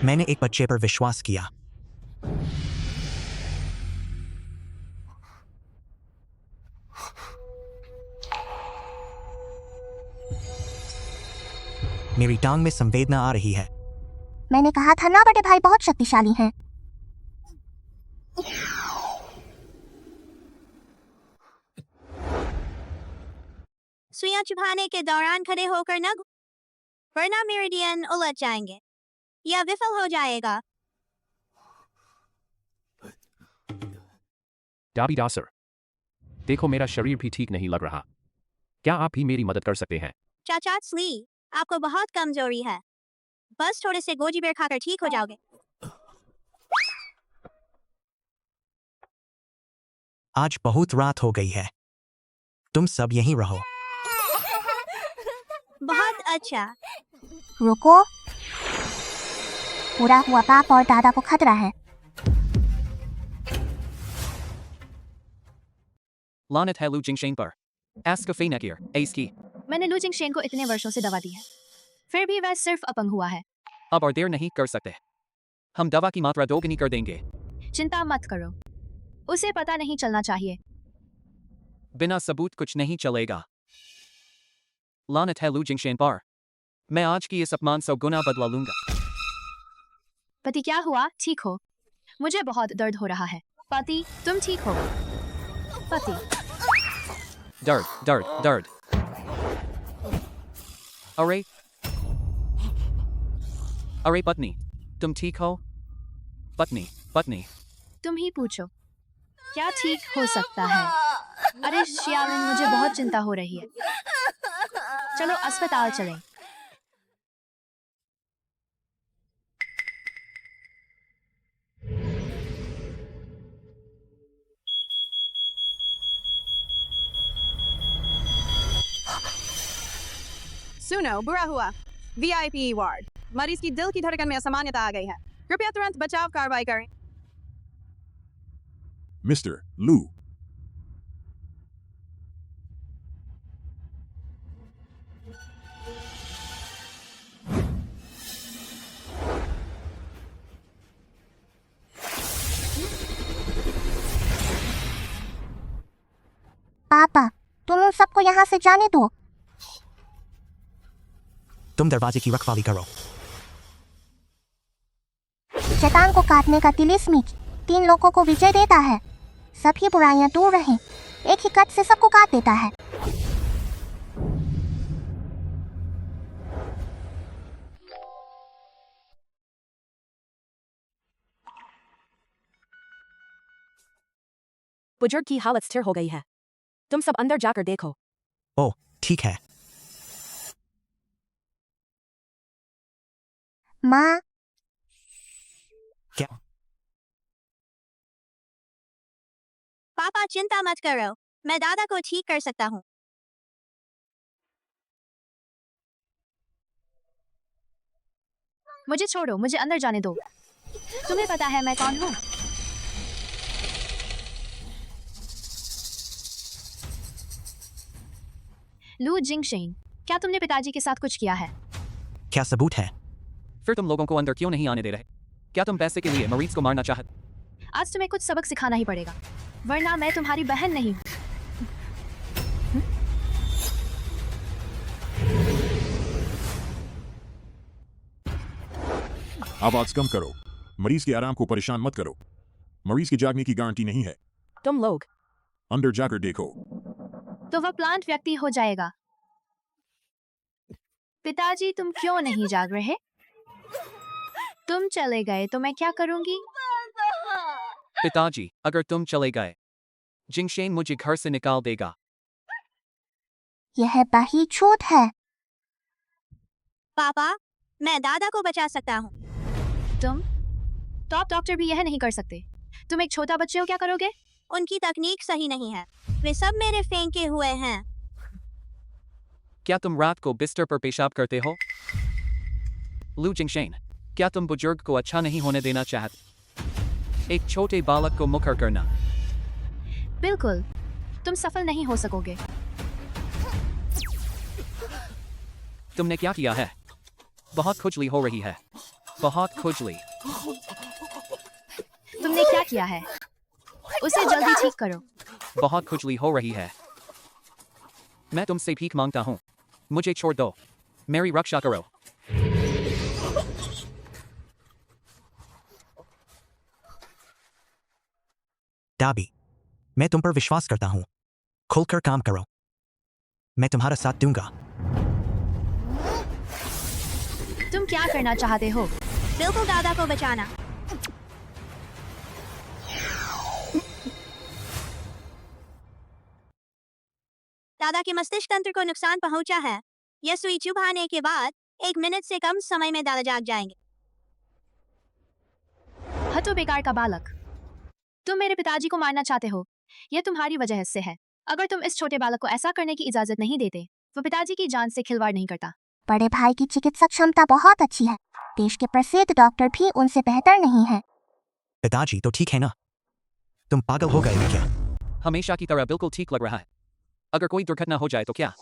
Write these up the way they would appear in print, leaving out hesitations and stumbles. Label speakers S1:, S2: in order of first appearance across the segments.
S1: मैंने एक बच्चे पर विश्वास किया। मेरी टांग में संवेदना आ रही है।
S2: मैंने कहा था ना, बड़े भाई बहुत शक्तिशाली हैं।
S3: सुइयां चुभाने के दौरान खड़े होकर न वरना मेरिडियन उलझ जाएंगे या विफल हो जाएगा।
S4: डाबी डासर, देखो मेरा शरीर भी ठीक नहीं लग रहा। क्या आप भी मेरी मदद कर सकते हैं?
S3: चाचा स्ली, आपको बहुत कमजोरी है। बस थोड़े से गोजी बेर खाकर ठीक हो जाओगे।
S1: आज बहुत रात हो गई है, तुम सब यहीं रहो।
S3: बहुत अच्छा।
S2: रुको, पूरा हुआ पाप और दादा को खतरा है।
S4: लानत है लू जिंगशेन पर। एस्कफे नकीर एस की।
S5: मैंने लू जिंगशेन को इतने वर्षों से दवा दी है, फिर भी वह सिर्फ अपंग हुआ है।
S4: अब और देर नहीं कर सकते। हम दवा की मात्रा दोगुनी कर देंगे।
S5: चिंता मत करो, उसे पता नहीं चलना चाहिए।
S4: बिना सबूत कुछ नहीं चलेगा। लानत है लू जिंगशेन पर। मैं आज की इस अपमान 100 गुना बदला लूंगा।
S5: पति क्या हुआ? ठीक हो? मुझे बहुत दर्द हो रहा है। पति तुम ठीक हो? पति
S4: दर्द दर्द दर्द। अरे अरे पत्नी, तुम ठीक हो? पत्नी पत्नी
S5: तुम ही पूछो, क्या ठीक हो सकता है? अरे शियालिन, मुझे बहुत चिंता हो रही है। चलो अस्पताल चलें।
S6: सुनो, बुरा हुआ। VIP ward. मरीज की दिल की धड़कन में असामान्यता आ गई है। कृपया तुरंत बचाव कार्रवाई करें।
S7: Mr. Lu.
S2: पापा, तुम उन सबको यहाँ से जाने दो।
S1: तुम दरवाजे की रखवाली करो।
S2: शैतान को काटने का तिलिस्मी 3 लोगों को विजय देता है। सभी बुराइयां दूर रहें, एक ही कट से सबको काट देता है।
S8: बुजुर्ग की हालत स्थिर हो गई है, तुम सब अंदर जाकर देखो।
S1: ओह ठीक है।
S2: माँ,
S1: क्या?
S3: पापा चिंता मत करो, मैं दादा को ठीक कर सकता हूँ।
S5: मुझे छोड़ो, मुझे अंदर जाने दो। तुम्हें पता है मैं कौन हूँ? लू जिंगशेन, क्या तुमने पिताजी के साथ कुछ किया है?
S1: क्या सबूत है?
S4: फिर तुम लोगों को अंदर क्यों नहीं आने दे रहे? क्या तुम पैसे के लिए मरीज को मारना चाहते?
S5: आज तुम्हें कुछ सबक सिखाना ही पड़ेगा, वरना मैं तुम्हारी बहन नहीं हूँ।
S7: आवाज कम करो। मरीज के आराम को परेशान मत करो। मरीज की जागने की गारंटी नहीं है।
S8: तुम लोग
S7: अंदर जाकर देखो।
S5: तो वह प्लांट व्यक्ति हो जाएगा। पिताजी तुम क्यों नहीं जाग रहे? तुम चले गए तो मैं क्या करूंगी?
S4: पिताजी, अगर तुम चले गए, जिंगशेन मुझे घर से निकाल देगा।
S2: यह बही छूट है।
S3: पापा, मैं दादा को बचा सकता हूँ।
S5: तुम टॉप डॉक्टर भी यह नहीं कर सकते। तुम एक छोटा बच्चे हो, क्या करोगे?
S3: उनकी तकनीक सही नहीं है, वे सब मेरे फेंके हुए हैं।
S4: क्या तुम रात को बिस्तर पर पेशाब करते हो? लू जिंगशेन, क्या तुम बुजुर्ग को अच्छा नहीं होने देना चाहते? एक छोटे बालक को मुखर करना।
S5: बिल्कुल, तुम सफल नहीं हो सकोगे।
S4: तुमने क्या किया है? बहुत खुजली हो रही है। बहुत खुजली।
S5: तुमने क्या किया है? उसे जल्दी ठीक करो।
S4: बहुत खुजली हो रही है। मैं तुमसे भीख मांगता हूँ। मुझे छोड़ दो। मेरी रक्षा करो।
S1: डाबी, मैं तुम पर विश्वास करता हूँ। खुलकर काम करो। मैं तुम्हारा साथ दूंगा।
S5: तुम क्या करना चाहते हो?
S3: बिल्कुल दादा को बचाना। दादा के मस्तिष्क तंत्र को नुकसान पहुंचा है। यह सुई चुभाने के बाद 1 मिनट से कम समय में दादा जाग जाएंगे।
S5: हतो बेकार का बालक, तुम मेरे पिताजी को मारना चाहते हो। यह तुम्हारी वजह से है। अगर तुम इस छोटे बालक को ऐसा करने की इजाजत नहीं देते, वो पिताजी की जान से खिलवाड़ नहीं करता।
S2: बड़े भाई की चिकित्सा क्षमता बहुत अच्छी है। देश के प्रसिद्ध डॉक्टर भी उनसे बेहतर नहीं है।
S1: पिताजी तो ठीक है ना? तुम पागल हो गए हो क्या?
S4: हमेशा की तरह बिल्कुल ठीक लग रहा है। अगर कोई दुर्घटना हो जाए तो क्या?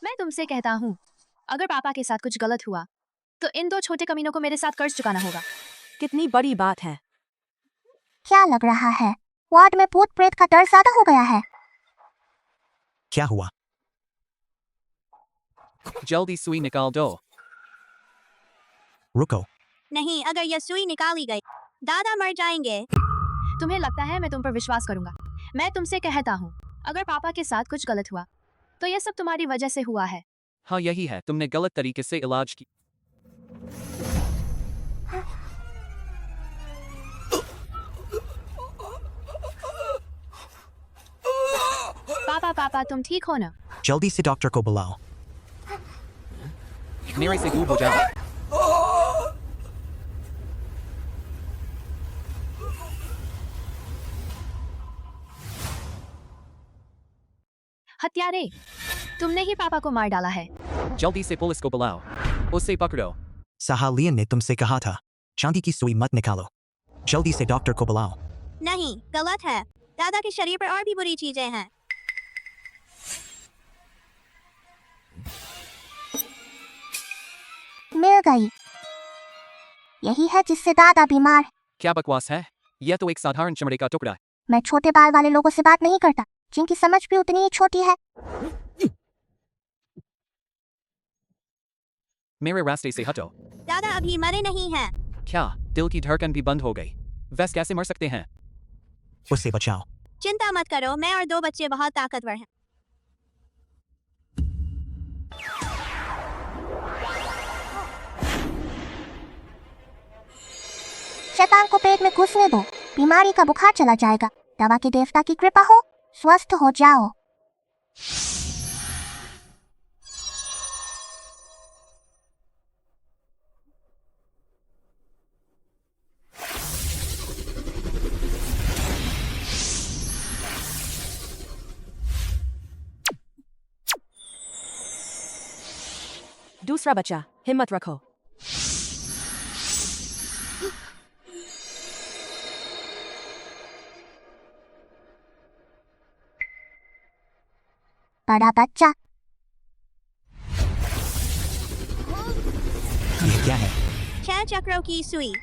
S5: मैं तुमसे कहता हूँ, अगर पापा के साथ कुछ गलत हुआ तो इन 2 छोटे कमीनों को मेरे साथ कर्ज चुकाना होगा।
S8: कितनी बड़ी बात है।
S2: क्या लग रहा है वार्ड में भूत प्रेत का डर ज्यादा हो गया है?
S1: क्या हुआ?
S4: जल्दी सुई निकाल दो।
S1: रुको।
S3: नहीं, अगर यह सुई निकाली गई दादा मर जाएंगे।
S5: तुम्हें लगता है मैं तुम पर विश्वास करूंगा? मैं तुमसे कहता हूँ, अगर पापा के साथ कुछ गलत हुआ तो यह सब तुम्हारी वजह से हुआ है।
S4: हाँ यही है, तुमने गलत तरीके से इलाज की।
S5: पापा तुम ठीक हो ना?
S1: जल्दी से डॉक्टर को बुलाओ।
S4: मेरे से दूर हो जाओ।
S5: हत्यारे, तुमने ही पापा को मार डाला है।
S4: जल्दी से पुलिस को बुलाओ। उसे पकड़ो।
S1: साहालियन ने तुमसे कहा था, चांदी की सुई मत निकालो। जल्दी से डॉक्टर को बुलाओ।
S3: नहीं, गलत है। दादा के शरीर पर और भी बुरी चीजें हैं।
S2: मिल गई। यही है जिससे दादा बीमार।
S4: क्या बकवास है? यह तो एक साधारण चमड़े का टुकड़ा है।
S2: मैं छोटे बाल वाले लोगों से बात नहीं करता, जिनकी समझ भी उतनी ही छोटी है।
S4: मेरे रास्ते से हटो।
S3: दादा अभी मरे नहीं हैं।
S4: क्या दिल की धड़कन भी बंद हो गई? वैसे कैसे मर सकते हैं?
S1: उसे बचाओ।
S3: चिंता मत करो, मैं और 2 बच्चे बहुत ताकतवर हैं।
S2: शैतान को पेट में घुसने दो, बीमारी का बुखार चला जाएगा। दवा के देवता की कृपा हो, स्वस्थ हो जाओ।
S8: दूसरा बच्चा, हिम्मत रखो।
S2: बड़ा बच्चा,
S1: ये क्या है?
S3: 6 चक्रों की सुई।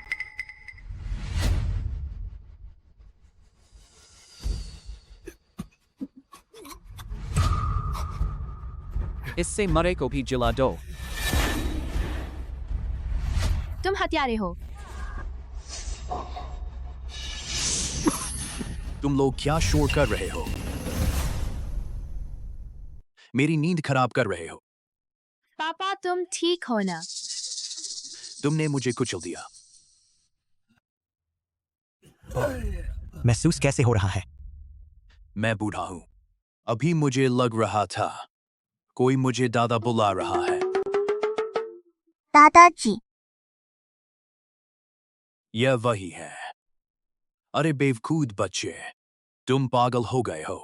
S4: इससे मरे को भी जिला दो।
S5: तुम हत्यारे हो।
S9: तुम लोग क्या शोर कर रहे हो? मेरी नींद खराब कर रहे हो।
S5: पापा तुम ठीक हो ना?
S9: तुमने मुझे कुचल दिया।
S1: महसूस कैसे हो रहा है?
S9: मैं बूढ़ा हूं। अभी मुझे लग रहा था कोई मुझे दादा बुला रहा है।
S2: दादाजी।
S9: यह वही है। अरे बेवकूफ बच्चे, तुम पागल हो गए हो।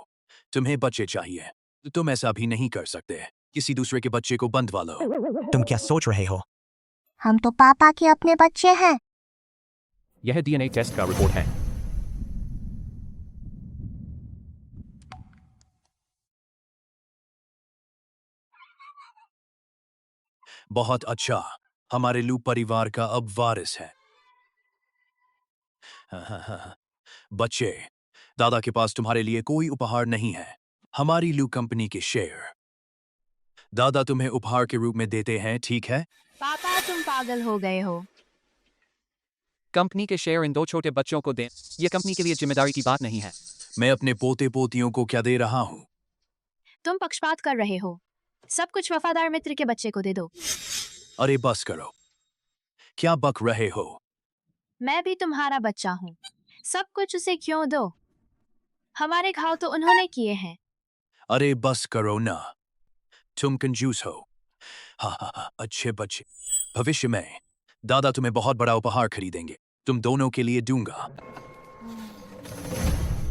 S9: तुम्हें बच्चे चाहिए, तुम ऐसा भी नहीं कर सकते। किसी दूसरे के बच्चे को बंधवा लो।
S1: तुम क्या सोच रहे हो?
S2: हम तो पापा के अपने बच्चे हैं।
S4: यह डीएनए टेस्ट का रिपोर्ट है।
S9: बहुत अच्छा। हमारे लू परिवार का अब वारिस है। बच्चे, दादा के पास तुम्हारे लिए कोई उपहार नहीं है। हमारी लू कंपनी के शेयर दादा तुम्हें उपहार के रूप में देते हैं, ठीक है?
S5: पापा तुम पागल हो गए हो।
S4: कंपनी के शेयर इन 2 छोटे बच्चों को दें, यह कंपनी के लिए जिम्मेदारी की बात नहीं है।
S9: मैं अपने पोते पोतियों को क्या दे रहा हूं?
S5: तुम पक्षपात कर रहे हो। सब कुछ वफादार मित्र के बच्चे को दे दो।
S9: अरे बस करो, क्या बक रहे हो?
S5: मैं भी तुम्हारा बच्चा हूँ। सब कुछ उसे क्यों दो? हमारे घाव तो उन्होंने किए हैं।
S9: अरे बस करो ना, तुम कंजूस हो। हाँ, अच्छे बच्चे। भविष्य में दादा तुम्हें बहुत बड़ा उपहार खरीदेंगे, तुम दोनों के लिए दूंगा।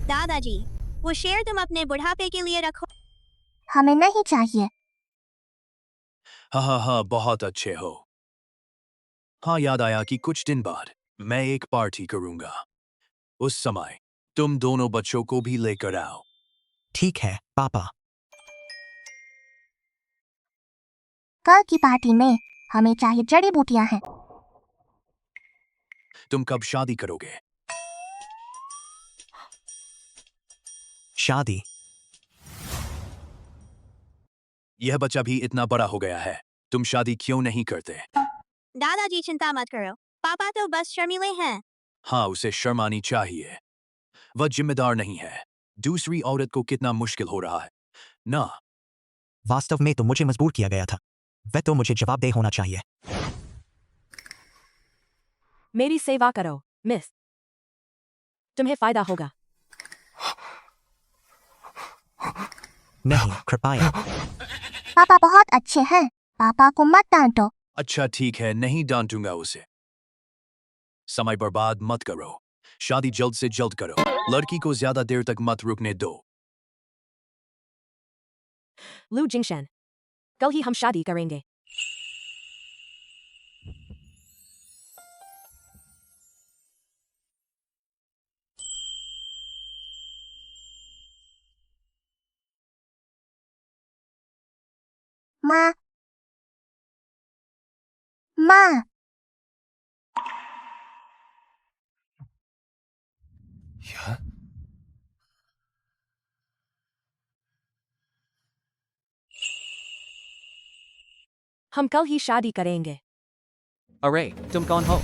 S3: दादाजी, वो शेयर तुम अपने बुढ़ापे के लिए रखो।
S2: हमें नहीं चाहिए।
S9: हाँ, बहुत अच्छे हो। हाँ, याद आया कि कुछ दिन बाद मैं एक पार्टी करूंगा। उस समय तुम दोनों बच्चों को भी लेकर आओ।
S1: ठीक है पापा।
S2: कल की पार्टी में हमें चाहिए जड़ी बूटियां हैं।
S9: तुम कब शादी करोगे?
S1: शादी?
S9: यह बच्चा भी इतना बड़ा हो गया है, तुम शादी क्यों नहीं करते?
S3: दादाजी चिंता मत करो, पापा तो बस शर्मीले हैं।
S9: हाँ, उसे शर्म आनी चाहिए। वह जिम्मेदार नहीं है। दूसरी औरत को कितना मुश्किल हो रहा है ना?
S1: वास्तव में तो मुझे मजबूर किया गया था। वह तो मुझे जवाबदेह होना चाहिए।
S8: मेरी सेवा करो, मिस। तुम्हें फायदा होगा।
S1: नहीं, कृपया।
S2: पापा बहुत अच्छे हैं। पापा को मत डांटो।
S9: अच्छा ठीक है, नहीं डांटूंगा उसे। समय बर्बाद मत करो, शादी जल्द से जल्द करो। लड़की को ज्यादा देर तक मत रुकने दो।
S8: लू जिंगशन, कल ही हम शादी करेंगे।
S2: माँ, माँ,
S8: हम कल ही शादी करेंगे।
S4: अरे तुम कौन हो?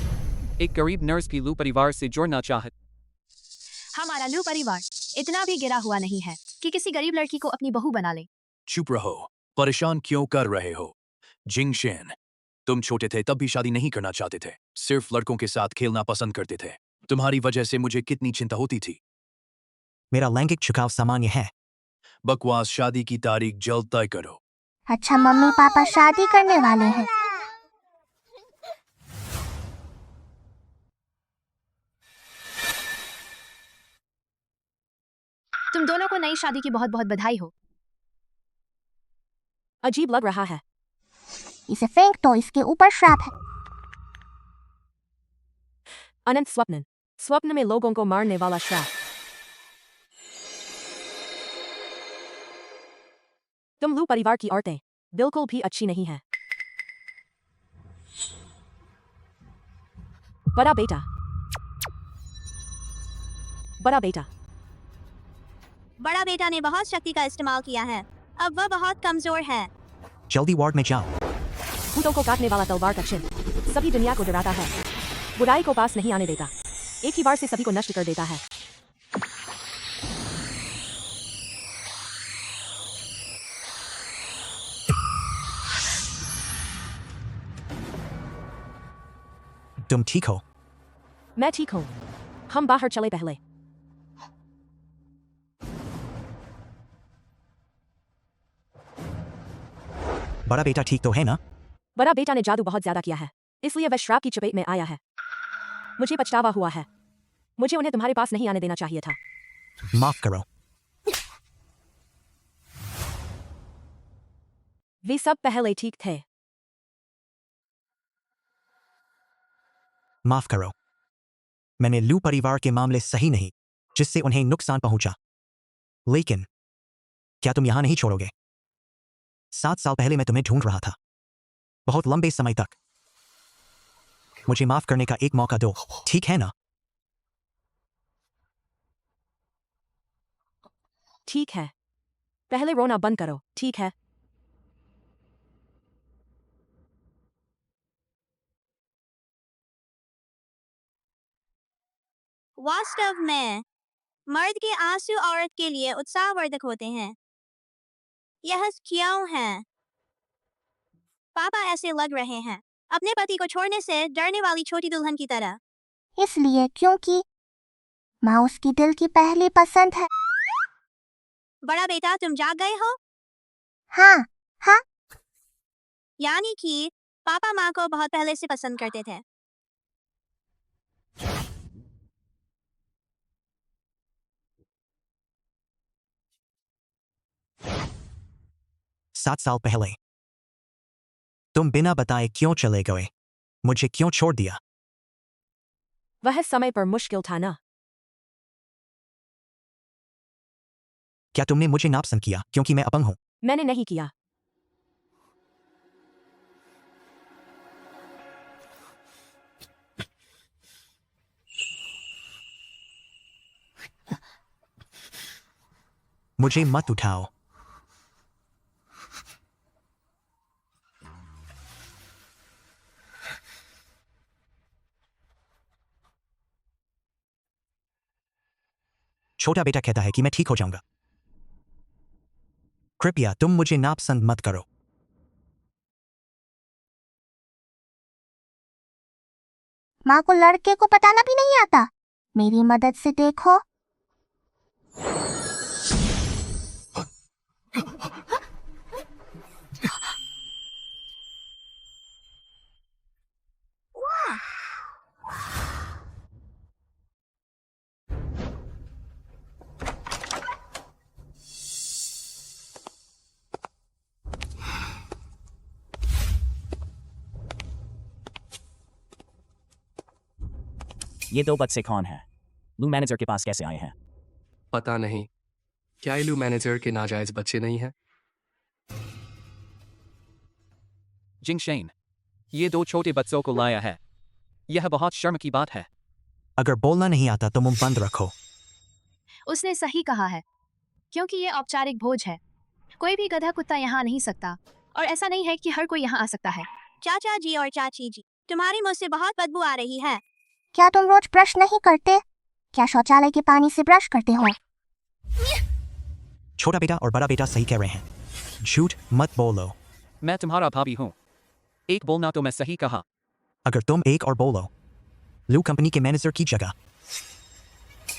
S4: एक गरीब नर्स की लू परिवार से जुड़ना चाहत।
S5: हमारा लू परिवार इतना भी गिरा हुआ नहीं है कि किसी गरीब लड़की को अपनी बहू बना ले।
S9: चुप रहो, परेशान क्यों कर रहे हो? जिंगशेन, तुम छोटे थे तब भी शादी नहीं करना चाहते थे, सिर्फ लड़कों के साथ खेलना पसंद करते थे। तुम्हारी वजह से मुझे कितनी चिंता होती थी।
S1: मेरा लैंगिक झुकाव सामान्य है।
S9: बकवास, शादी की तारीख जल्द तय करो।
S2: अच्छा मम्मी पापा शादी करने वाले हैं।
S5: तुम दोनों को नई शादी की बहुत बहुत बधाई हो।
S8: अजीब लग रहा है।
S2: इसे फेंक दो, इसके ऊपर श्राप है।
S8: अनंत स्वप्न, स्वप्न में लोगों को मारने वाला श्राप। तुम लू परिवार की औरतें बिल्कुल भी अच्छी नहीं है। बड़ा बेटा, बड़ा बेटा,
S3: बड़ा बेटा ने बहुत शक्ति का इस्तेमाल किया है, अब वह बहुत कमजोर है।
S1: जल्दी वार्ड में जाओ।
S8: भूतों को काटने वाला तलवार का चिन्ह सभी दुनिया को डराता है, बुराई को पास नहीं आने देता, एक ही बार से सभी को नष्ट कर देता है।
S1: तुम ठीक हो?
S8: मैं ठीक हूँ। हम बाहर चले पहले।
S1: बड़ा बेटा ठीक तो है ना?
S8: बड़ा बेटा ने जादू बहुत ज्यादा किया है, इसलिए वह श्राप की चपेट में आया है। मुझे पछतावा हुआ है। मुझे उन्हें तुम्हारे पास नहीं आने देना चाहिए था।
S1: माफ करो।
S8: वे सब पहले ठीक थे।
S1: माफ करो। मैंने लू परिवार के मामले सही नहीं, जिससे उन्हें नुकसान पहुंचा। लेकिन क्या तुम यहां नहीं छोड़ोगे? 7 साल पहले मैं तुम्हें ढूंढ रहा था, बहुत लंबे समय तक। मुझे माफ करने का एक मौका दो, ठीक है ना?
S8: ठीक है, पहले रोना बंद करो, ठीक है?
S3: वास्तव में मर्द के आंसू औरत के लिए उत्साहवर्धक होते हैं। यह क्यों है? पापा ऐसे लग रहे हैं अपने पति को छोड़ने से डरने वाली छोटी दुल्हन की तरह।
S2: इसलिए क्योंकि माँ उसकी दिल की पहली पसंद है।
S3: बड़ा बेटा, तुम जाग गए हो?
S2: हाँ हाँ,
S3: यानी कि पापा माँ को बहुत पहले से पसंद करते थे।
S1: सात साल पहले तुम बिना बताए क्यों चले गए? मुझे क्यों छोड़ दिया?
S8: वह समय पर मुश्किल था ना।
S1: क्या तुमने मुझे नापसंद किया क्योंकि मैं अपंग हूं?
S8: मैंने नहीं किया।
S1: मुझे मत उठाओ। छोटा बेटा कहता है कि मैं ठीक हो जाऊंगा। कृपया तुम मुझे नापसंद मत करो।
S2: माँ को लड़के को पटाना भी नहीं आता। मेरी मदद से देखो।
S10: ये दो बच्चे कौन हैं? लू मैनेजर के पास कैसे आए हैं?
S11: पता नहीं। क्या इलू मैनेजर के नाजायज बच्चे नहीं हैं?
S4: जिंगशेन, ये दो छोटे बच्चों को लाया है। यह बहुत शर्म की बात है।
S1: अगर बोलना नहीं आता तो मुंह बंद रखो।
S5: उसने सही कहा है, क्योंकि ये औपचारिक भोज है। कोई भी गधा कुत्ता यहाँ नहीं सकता, और ऐसा नहीं है कि हर कोई यहाँ आ सकता है।
S3: चाचा जी और चाची जी, तुम्हारे मुंह से बहुत बदबू आ रही है।
S2: क्या तुम रोज ब्रश नहीं करते? क्या शौचालय के पानी से ब्रश करते हो?
S1: छोटा बेटा और बड़ा बेटा सही कह रहे हैं। झूठ मत बोलो।
S4: मैं तुम्हारा भाभी हूँ। एक बोलना तो मैं सही कहा।
S1: अगर तुम एक और बोलो, लू कंपनी के मैनेजर की जगह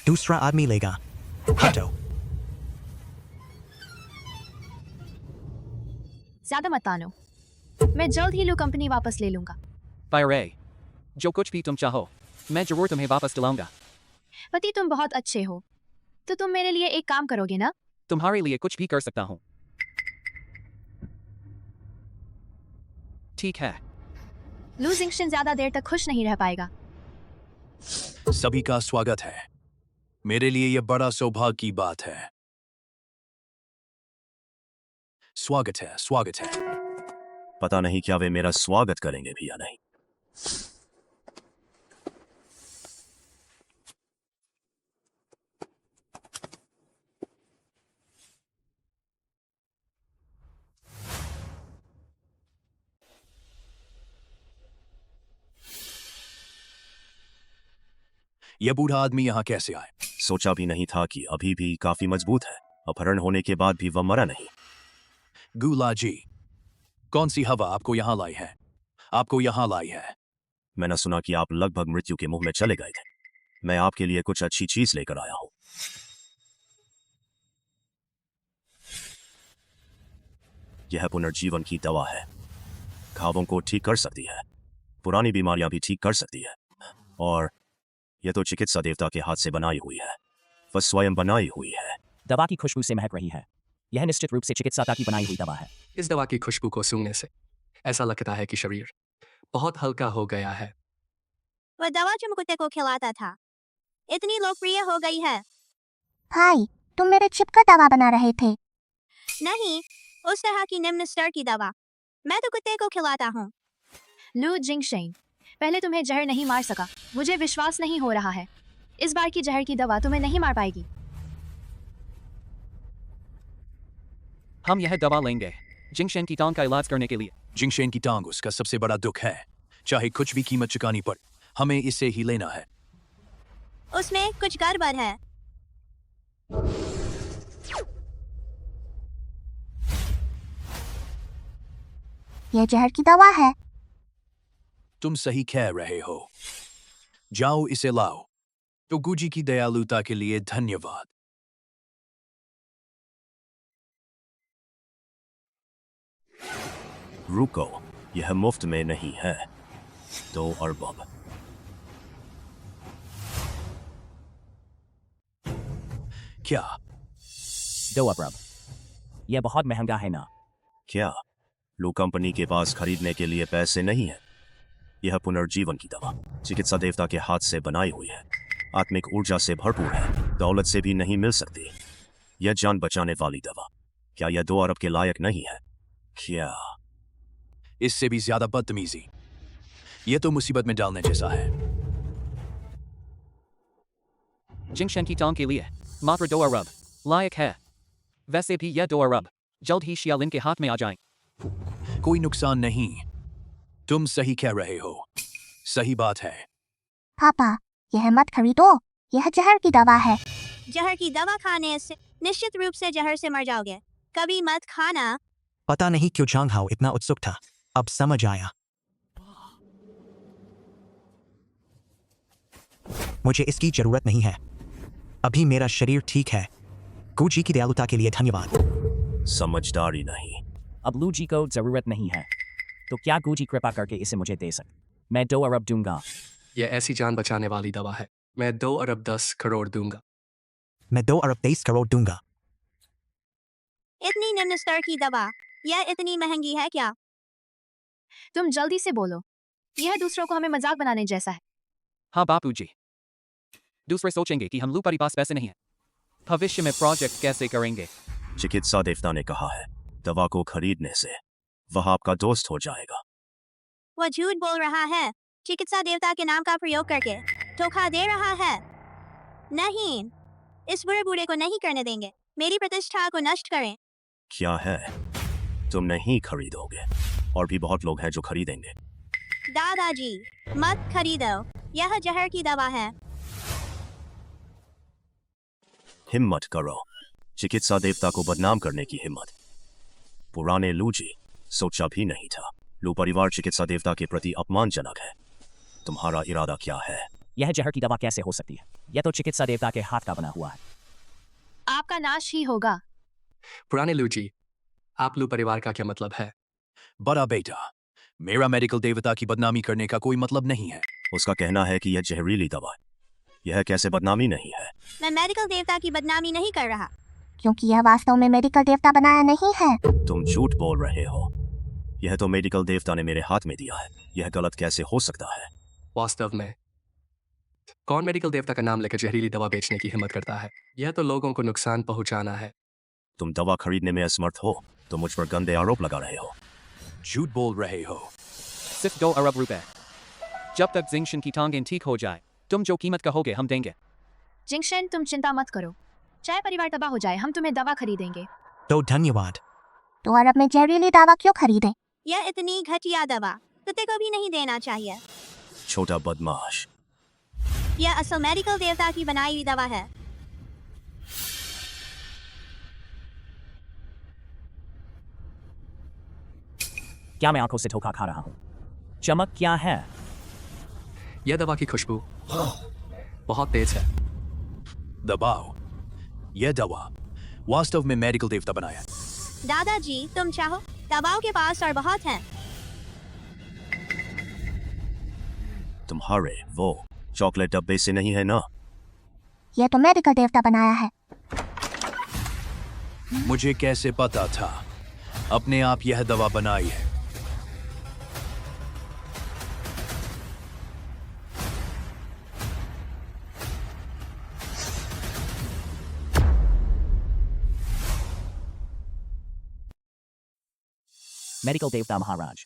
S1: दूसरा आदमी लेगा। हटो।
S5: ज्यादा मत तानो। मैं जल्द ही लू कंपनी वापस ले लूंगा।
S4: पायरे, जो कुछ भी तुम चाहो, मैं जरूर तुम्हें वापस दिलाऊंगा।
S5: पति, तुम बहुत अच्छे हो, तो तुम मेरे लिए एक काम करोगे ना?
S4: तुम्हारे लिए कुछ भी कर सकता हूँ। ठीक है।
S5: लू जिंगशन ज्यादा देर तक खुश नहीं रह पाएगा।
S9: सभी का स्वागत है। मेरे लिए यह बड़ा सौभाग्य की बात है। स्वागत है, स्वागत है।
S12: पता नहीं क्या वे मेरा स्वागत करेंगे भी या नहीं।
S9: यह बूढ़ा आदमी यहाँ कैसे आए?
S12: सोचा भी नहीं था कि अभी भी काफी मजबूत है। अपहरण होने के बाद भी वह मरा नहीं।
S9: गुला जी, कौन सी हवा आपको यहाँ लाई है? आपको यहाँ लाई है।
S12: मैंने सुना कि आप लगभग मृत्यु के मुंह में चले गए थे। मैं आपके लिए कुछ अच्छी चीज लेकर आया हूं। यह पुनर्जीवन की दवा है। घावों को ठीक कर सकती है, पुरानी बीमारियां भी ठीक कर सकती है। और यह तो चिकित्सा देवता के हाथ से बनाई हुई है। वह स्वयं बनाई हुई है।
S10: दवा की खुशबू से महक रही है। यह निश्चित रूप से चिकित्सका की बनाई हुई दवा है।
S11: इस दवा की खुशबू को सूंघने से ऐसा लगता है कि शरीर बहुत हल्का हो गया है।
S3: वह दवा जो कुत्ते को खिलाता था इतनी लोकप्रिय हो गई है।
S2: भाई, तुम मेरे चिप का दवा बना रहे थे।
S3: नहीं, उस तरह की निम्न स्तर की दवा। मैं तो कुत्ते को खिलाता हूँ।
S5: लू जिंगशेन, पहले तुम्हें जहर नहीं मार सका। मुझे विश्वास नहीं हो रहा है। इस बार की जहर की दवा तुम्हें नहीं मार पाएगी।
S4: हम यह दवा लेंगे जिंगशेन की टांग का इलाज करने के लिए।
S9: जिंगशेन की टांग उसका सबसे बड़ा दुख है। चाहे कुछ भी कीमत चुकानी पड़े, हमें इसे ही लेना है।
S3: उसमें कुछ गड़बड़ है।
S2: यह जहर की दवा है।
S9: तुम सही कह रहे हो। जाओ इसे लाओ। तो गुजी की दयालुता के लिए धन्यवाद।
S12: रुको, यह मुफ्त में नहीं है। 2 अरब।
S9: क्या?
S10: 2 अरब। यह बहुत महंगा है ना?
S12: क्या लू कंपनी के पास खरीदने के लिए पैसे नहीं है? यह पुनर्जीवन की दवा चिकित्सा देवता के हाथ से बनाई हुई है। आत्मिक ऊर्जा से भरपूर है। दौलत से भी नहीं मिल सकती। यह जान बचाने वाली दवा, क्या यह 2 अरब के लायक नहीं है? क्या?
S9: इससे भी ज्यादा बदतमीजी। यह तो मुसीबत में डालने जैसा है।
S4: जिंगशेन की टांग के लिए मात्र 2 अरब लायक है। वैसे भी यह 2 अरब जल्द ही शियालिन के हाथ में आ जाएं।
S9: कोई नुकसान नहीं। तुम सही कह रहे हो। सही बात है।
S2: पापा, यह मत खरीदो। यह जहर की दवा है।
S3: जहर की दवा खाने से निश्चित रूप से जहर से मर जाओगे। कभी मत खाना।
S1: पता नहीं क्यों चांग हाओ इतना उत्सुक था। अब समझ आया। मुझे इसकी जरूरत नहीं है। अभी मेरा शरीर ठीक है। गुजी की दयालुता के लिए धन्यवाद।
S12: समझदारी नहीं।
S10: अब लू जी को जरूरत नहीं है, तो क्या गुजी कृपा करके इसे मुझे दे सक? मैं 2 अरब दूंगा।
S11: यह ऐसी जान बचाने वाली दवा है। मैं 2 अरब 10 करोड़ दूंगा।
S1: मैं 2 अरब 23 करोड़ दूंगा।
S3: इतनी निम्न स्तर की दवा, यह इतनी महंगी है क्या?
S5: तुम जल्दी से बोलो। यह दूसरों को हमें मजाक बनाने जैसा है।
S4: हाँ बापूजी, दूसरे सोचेंगे कि हम लू पर पास पैसे नहीं है। भविष्य में प्रोजेक्ट कैसे करेंगे?
S12: चिकित्सा देवता ने कहा है, दवा को खरीदने से वह आपका दोस्त हो जाएगा।
S3: वह झूठ बोल रहा है। चिकित्सा देवता के नाम का प्रयोग करके धोखा दे रहा है। नहीं, इस बुरे बूढ़े को नहीं करने देंगे। मेरी प्रतिष्ठा को नष्ट करें।
S12: क्या है? तुम नहीं खरीदोगे, और भी बहुत लोग हैं जो खरीदेंगे।
S3: दादाजी, मत खरीदो। यह जहर की दवा है।
S12: हिम्मत करो। चिकित्सा देवता को बदनाम करने की हिम्मत। पुराने लूजी सोचा भी नहीं था। लू परिवार चिकित्सा देवता के प्रति अपमानजनक है। तुम्हारा इरादा क्या है?
S10: यह जहर की दवा कैसे हो सकती है? यह तो चिकित्सा देवता के हाथ का बना हुआ है।
S5: आपका नाश ही होगा।
S11: पुराने लू जी, आप लू परिवार का क्या मतलब है?
S9: बड़ा बेटा, मेरा मेडिकल देवता की बदनामी करने का कोई मतलब नहीं है।
S12: उसका कहना है कि यह जहरीली दवा है। यह कैसे बदनामी नहीं है?
S3: मैं मेडिकल देवता की बदनामी नहीं कर रहा।
S2: क्योंकि यह वास्तव में मेडिकल देवता बनाया नहीं है।
S12: तुम झूठ बोल रहे हो। यह तो मेडिकल देवता ने मेरे हाथ में दिया है। यह गलत कैसे हो सकता है?
S11: वास्तव में कौन मेडिकल देवता का नाम लेकर जहरीली दवा बेचने की हिम्मत करता है? यह तो लोगों को नुकसान पहुंचाना है।
S12: तुम दवा खरीदने में असमर्थ हो तो मुझ पर गंदे आरोप लगा रहे हो।
S9: झूठ बोल रहे हो।
S4: सिर्फ 2 अरब रुपए। जब तक जिंगशन की टांगें ठीक हो जाए, तुम जो कीमत कहोगे हम देंगे।
S5: जिंगशेन, तुम चिंता मत करो। चाहे परिवार तबाह हो जाए, हम तुम्हें दवा खरीदेंगे।
S1: तो धन्यवाद।
S2: 2 अरब में जहरीली दवा क्यों खरीदें?
S3: यह इतनी घटिया दवा कुत्ते को भी नहीं देना चाहिए।
S12: छोटा बदमाश।
S3: यह असल मेडिकल देवता की बनाई हुई दवा है।
S10: क्या मैं आंखों से धोखा खा रहा हूँ? चमक क्या है?
S11: यह दवा की खुशबू बहुत तेज है।
S9: दबाओ। यह दवा वास्तव में मेडिकल देवता बनाया।
S3: दादाजी, तुम चाहो दवाओं के पास और बहुत हैं।
S12: तुम्हारे वो चॉकलेट डब्बे से नहीं है ना?
S2: यह तो मेडिकल देवता बनाया है।
S9: मुझे कैसे पता था? अपने आप यह दवा बनाई है।
S10: मेडिकल देवता महाराज।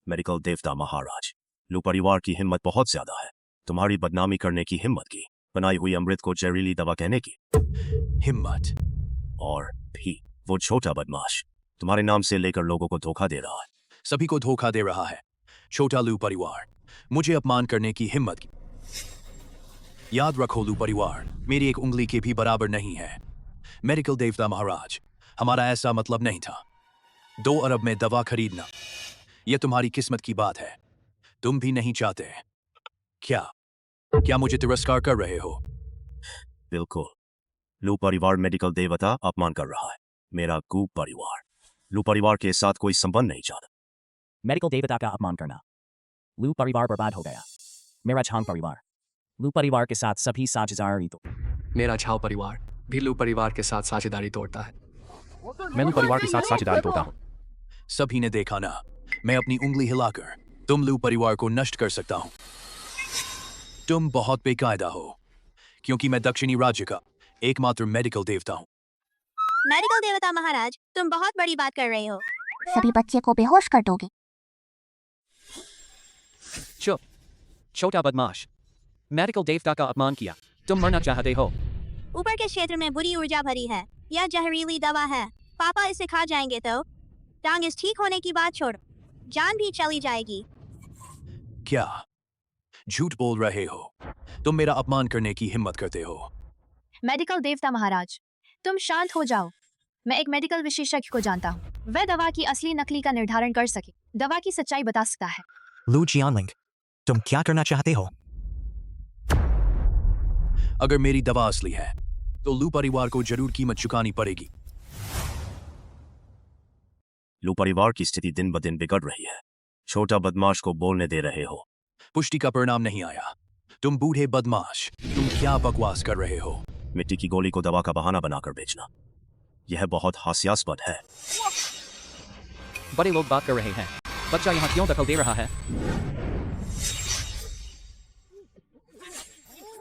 S12: मेडिकल देवता महाराज, लू परिवार की हिम्मत बहुत ज्यादा है। तुम्हारी बदनामी करने की हिम्मत की, बनाई हुई अमृत को जहरीली दवा कहने की
S9: हिम्मत।
S12: और भी वो छोटा बदमाश तुम्हारे नाम से लेकर लोगों को धोखा दे रहा है।
S9: सभी को धोखा दे रहा है। छोटा लू परिवार मुझे अपमान करने की हिम्मत की। याद रखो लू परिवार मेरी एक उंगली के भी बराबर नहीं है। मेडिकल देवता महाराज, हमारा ऐसा मतलब नहीं था। 2 अरब में दवा खरीदना यह तुम्हारी किस्मत की बात है। तुम भी नहीं चाहते। क्या मुझे तिरस्कार कर रहे हो?
S12: बिल्कुल। लू परिवार मेडिकल देवता अपमान कर रहा है। मेरा गूप परिवार लू परिवार के साथ कोई संबंध नहीं चाहता।
S10: मेडिकल देवता का अपमान करना। लू परिवार बर्बाद हो गया। मेरा झांग परिवार लू परिवार के साथ सभी साझेदारी तो
S11: मेरा झाओ परिवार भी लू परिवार के साथ साझेदारी तोड़ता है।
S4: मैं लू परिवार के साथ साझेदारी तोड़ता हूँ।
S9: सभी ने देखा ना, मैं अपनी उंगली हिलाकर तुम लू परिवार को नष्ट कर सकता हूं। तुम बहुत बेकायदा हो, क्योंकि मैं दक्षिणी राज्य का एकमात्र मेडिकल देवता हूं।
S3: मेडिकल देवता महाराज, तुम बहुत बड़ी बात कर रहे हो।
S2: सभी बच्चे को बेहोश कर दोगे।
S4: चुप, छोटा बदमाश। मेडिकल देवता का अपमान किया। तुम मरना चाहते हो।
S3: ऊपर के क्षेत्र में बुरी ऊर्जा भरी है। यह जहरीली दवा है। पापा इसे खा जाएंगे तो टांग इस ठीक होने की बात छोड़ो, जान भी चली जाएगी।
S9: क्या झूठ बोल रहे हो? तुम मेरा अपमान करने की हिम्मत करते हो।
S5: मेडिकल देवता महाराज, तुम शांत हो जाओ। मैं एक मेडिकल विशेषज्ञ को जानता हूँ। वह दवा की असली नकली का निर्धारण कर सके, दवा की सच्चाई बता सकता है।
S1: लू जियानलिंग, तुम क्या करना चाहते हो?
S9: अगर मेरी दवा असली है तो लू परिवार को जरूर कीमत चुकानी पड़ेगी।
S12: लू परिवार की स्थिति दिन ब दिन बिगड़ रही है। छोटा बदमाश को बोलने दे रहे हो।
S9: पुष्टि का परिणाम नहीं आया। तुम बूढ़े बदमाश, तुम क्या बकवास कर रहे हो?
S12: मिट्टी की गोली को दवा का बहाना बनाकर बेचना, यह बहुत हास्यास्पद है।
S4: बड़े लोग बात कर रहे हैं। बच्चा यहाँ क्यों दखल दे रहा है?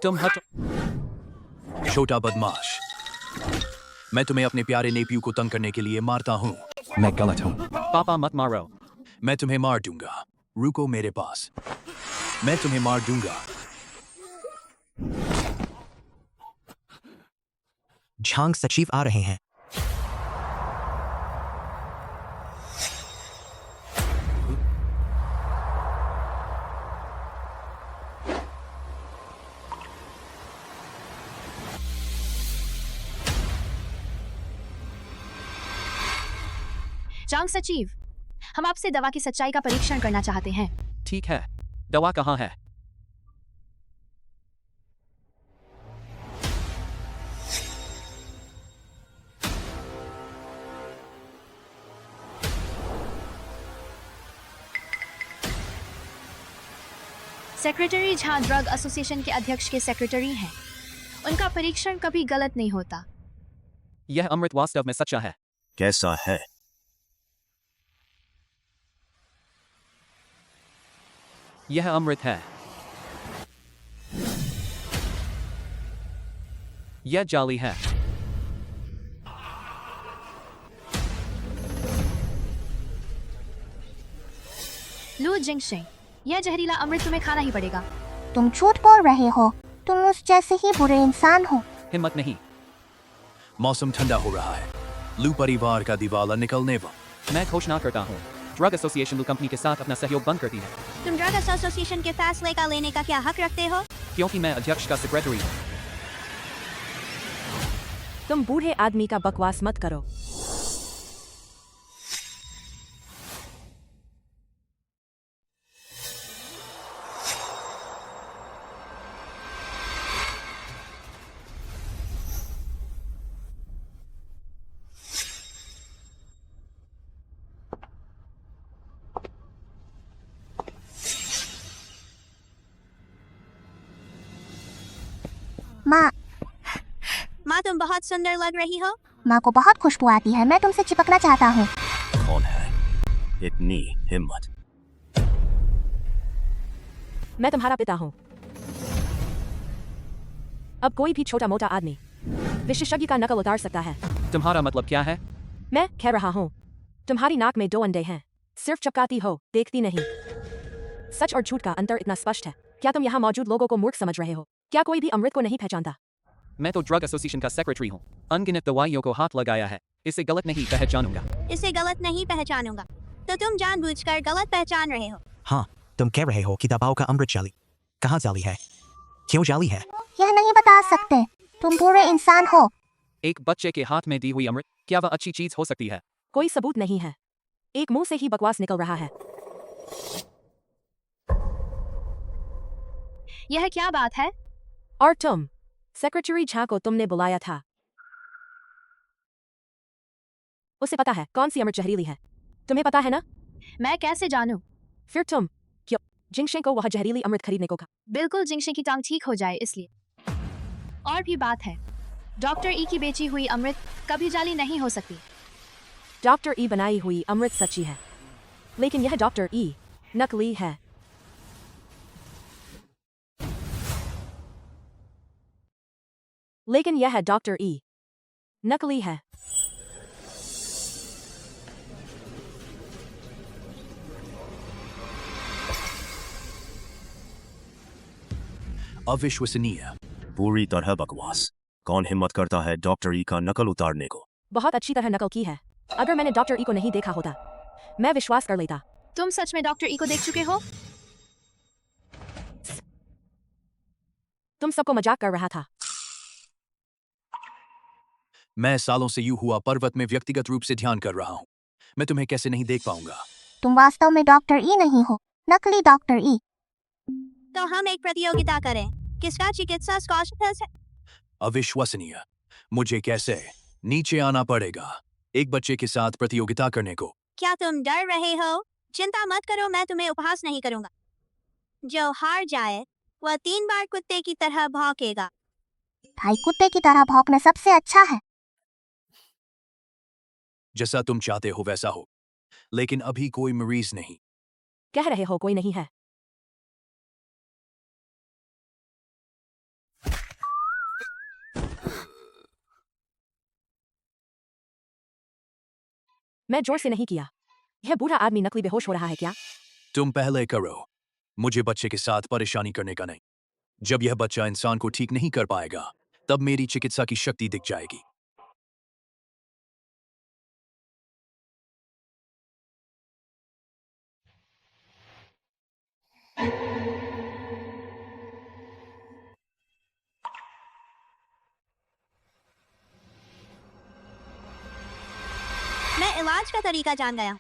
S4: तुम हटो।
S9: छोटा बदमाश, मैं तुम्हें अपने प्यारे नेपियू को तंग करने के लिए मारता हूँ।
S4: मैं गलत हूँ। पापा मत मारो।
S9: मैं तुम्हें मार दूंगा। रुको मेरे पास। मैं तुम्हें मार दूंगा।
S1: झांग सचिव आ रहे हैं।
S5: जांग सचिव, हम आपसे दवा की सच्चाई का परीक्षण करना चाहते हैं।
S4: ठीक है, दवा कहाँ है?
S5: सेक्रेटरी झा ड्रग एसोसिएशन के अध्यक्ष के सेक्रेटरी हैं। उनका परीक्षण कभी गलत नहीं होता।
S4: यह अमृत वास्तव में सच्चा है।
S12: कैसा है?
S4: यह अमृत है। यह जाली है।
S5: लू जिंगशेंग, यह जहरीला अमृत तुम्हें खाना ही पड़ेगा।
S2: तुम झूठ बोल रहे हो। तुम उस जैसे ही बुरे इंसान हो।
S4: हिम्मत नहीं।
S9: मौसम ठंडा हो रहा है। लू परिवार का दिवाला निकलने वाला।
S4: मैं घोषणा करता हूँ, ड्रग एसोसिएशन लू कंपनी के साथ अपना सहयोग बंद करती है।
S3: तुम ड्रग एसोसिएशन के फैसले का लेने का क्या हक रखते हो?
S4: क्योंकि मैं अध्यक्ष का सेक्रेटरी हूँ।
S8: तुम बूढ़े आदमी का बकवास मत करो।
S2: माँ,
S3: माँ तुम बहुत सुंदर लग रही हो।
S2: माँ को बहुत खुशबू आती है। मैं तुमसे चिपकना चाहता हूँ।
S12: कौन है? इतनी हिम्मत?
S8: मैं तुम्हारा पिता हूँ। अब कोई भी छोटा मोटा आदमी विशेषज्ञ का नकल उतार सकता है।
S4: तुम्हारा मतलब क्या है?
S8: मैं कह रहा हूँ, तुम्हारी नाक में 2 अंडे हैं। सिर्फ चपकाती हो, देखती नहीं। सच और झूठ का अंतर इतना स्पष्ट है। क्या तुम यहाँ मौजूद लोगों को मूर्ख समझ रहे हो? क्या कोई भी अमृत को नहीं पहचानता?
S4: मैं तो ड्रग एसोसिएशन का सेक्रेटरी हूँ। अनगिनत दवाइयों को हाथ लगाया है। इसे गलत नहीं पहचानूंगा।
S3: इसे गलत नहीं पहचानूंगा। तो तुम जानबूझकर गलत पहचान रहे हो।
S1: हाँ, तुम कह रहे हो कि दबाव का अमृत जाली। कहाँ जाली है? क्यों जाली है?
S2: यह नहीं बता सकते। तुम बुरे इंसान हो।
S4: एक बच्चे के हाथ में दी हुई अमृत, क्या वह अच्छी चीज हो सकती है?
S8: कोई सबूत नहीं है। एक मुंह से ही बकवास निकल रहा है।
S5: यह क्या बात है?
S8: और तुम, सेक्रेटरी झा को तुमने बुलाया था। उसे पता है कौन सी अमृत जहरीली है। तुम्हें पता है ना?
S5: मैं कैसे जानूं?
S8: फिर तुम क्यों जिंगशेंग को वह जहरीली अमृत खरीदने को कहा?
S5: बिल्कुल जिंगशेंग की टांग ठीक हो जाए इसलिए। और भी बात है, डॉक्टर ई की बेची हुई अमृत कभी जाली नहीं हो सकती।
S8: डॉक्टर ई बनाई हुई अमृत सच्ची है, लेकिन यह डॉक्टर ई नकली है। लेकिन यह डॉक्टर ई नकली है।
S9: अविश्वसनीय।
S12: पूरी तरह बकवास। कौन हिम्मत करता है डॉक्टर ई का नकल उतारने को?
S8: बहुत अच्छी तरह नकल की है। अगर मैंने डॉक्टर ई को नहीं देखा होता, मैं विश्वास कर लेता।
S5: तुम सच में डॉक्टर ई को देख चुके हो?
S8: तुम सबको मजाक कर रहा था।
S9: मैं सालों से यूं हुआ पर्वत में व्यक्तिगत रूप से ध्यान कर रहा हूं। मैं तुम्हें कैसे नहीं देख पाऊंगा?
S2: तुम वास्तव में डॉक्टर ई नहीं हो, नकली डॉक्टर ई।
S3: तो हम एक प्रतियोगिता करें। किसका चिकित्सा स्कॉच है?
S9: अविश्वसनीय। मुझे कैसे नीचे आना पड़ेगा एक बच्चे के साथ प्रतियोगिता करने को?
S3: क्या तुम डर रहे हो? चिंता मत करो, मैं तुम्हें उपहास नहीं करूंगा। जो हार जाए वह 3 बार कुत्ते की तरह भौंकेगा।
S2: भाई, कुत्ते की तरह भौंकना सबसे अच्छा है।
S9: जैसा तुम चाहते हो वैसा हो, लेकिन अभी कोई मरीज नहीं।
S8: कह रहे हो कोई नहीं है? मैं जोर से नहीं किया। यह बूढ़ा आदमी नकली बेहोश हो रहा है क्या?
S9: तुम पहले करो। मुझे बच्चे के साथ परेशानी करने का नहीं। जब यह बच्चा इंसान को ठीक नहीं कर पाएगा, तब मेरी चिकित्सा की शक्ति दिख जाएगी।
S3: मैं इलाज का तरीका जान गया हूँ।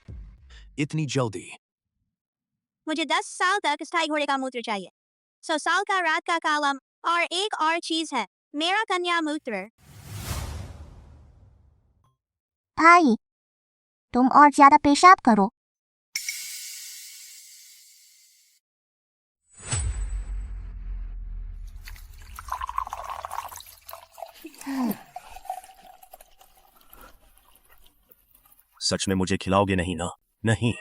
S9: इतनी जल्दी?
S3: मुझे 10 साल तक स्थायी घोड़े का मूत्र चाहिए। 100 साल का रात का कालम, और एक और चीज है, मेरा कन्या मूत्र।
S2: भाई, तुम और ज्यादा पेशाब करो।
S12: सच में मुझे खिलाओगे नहीं ना? नहीं,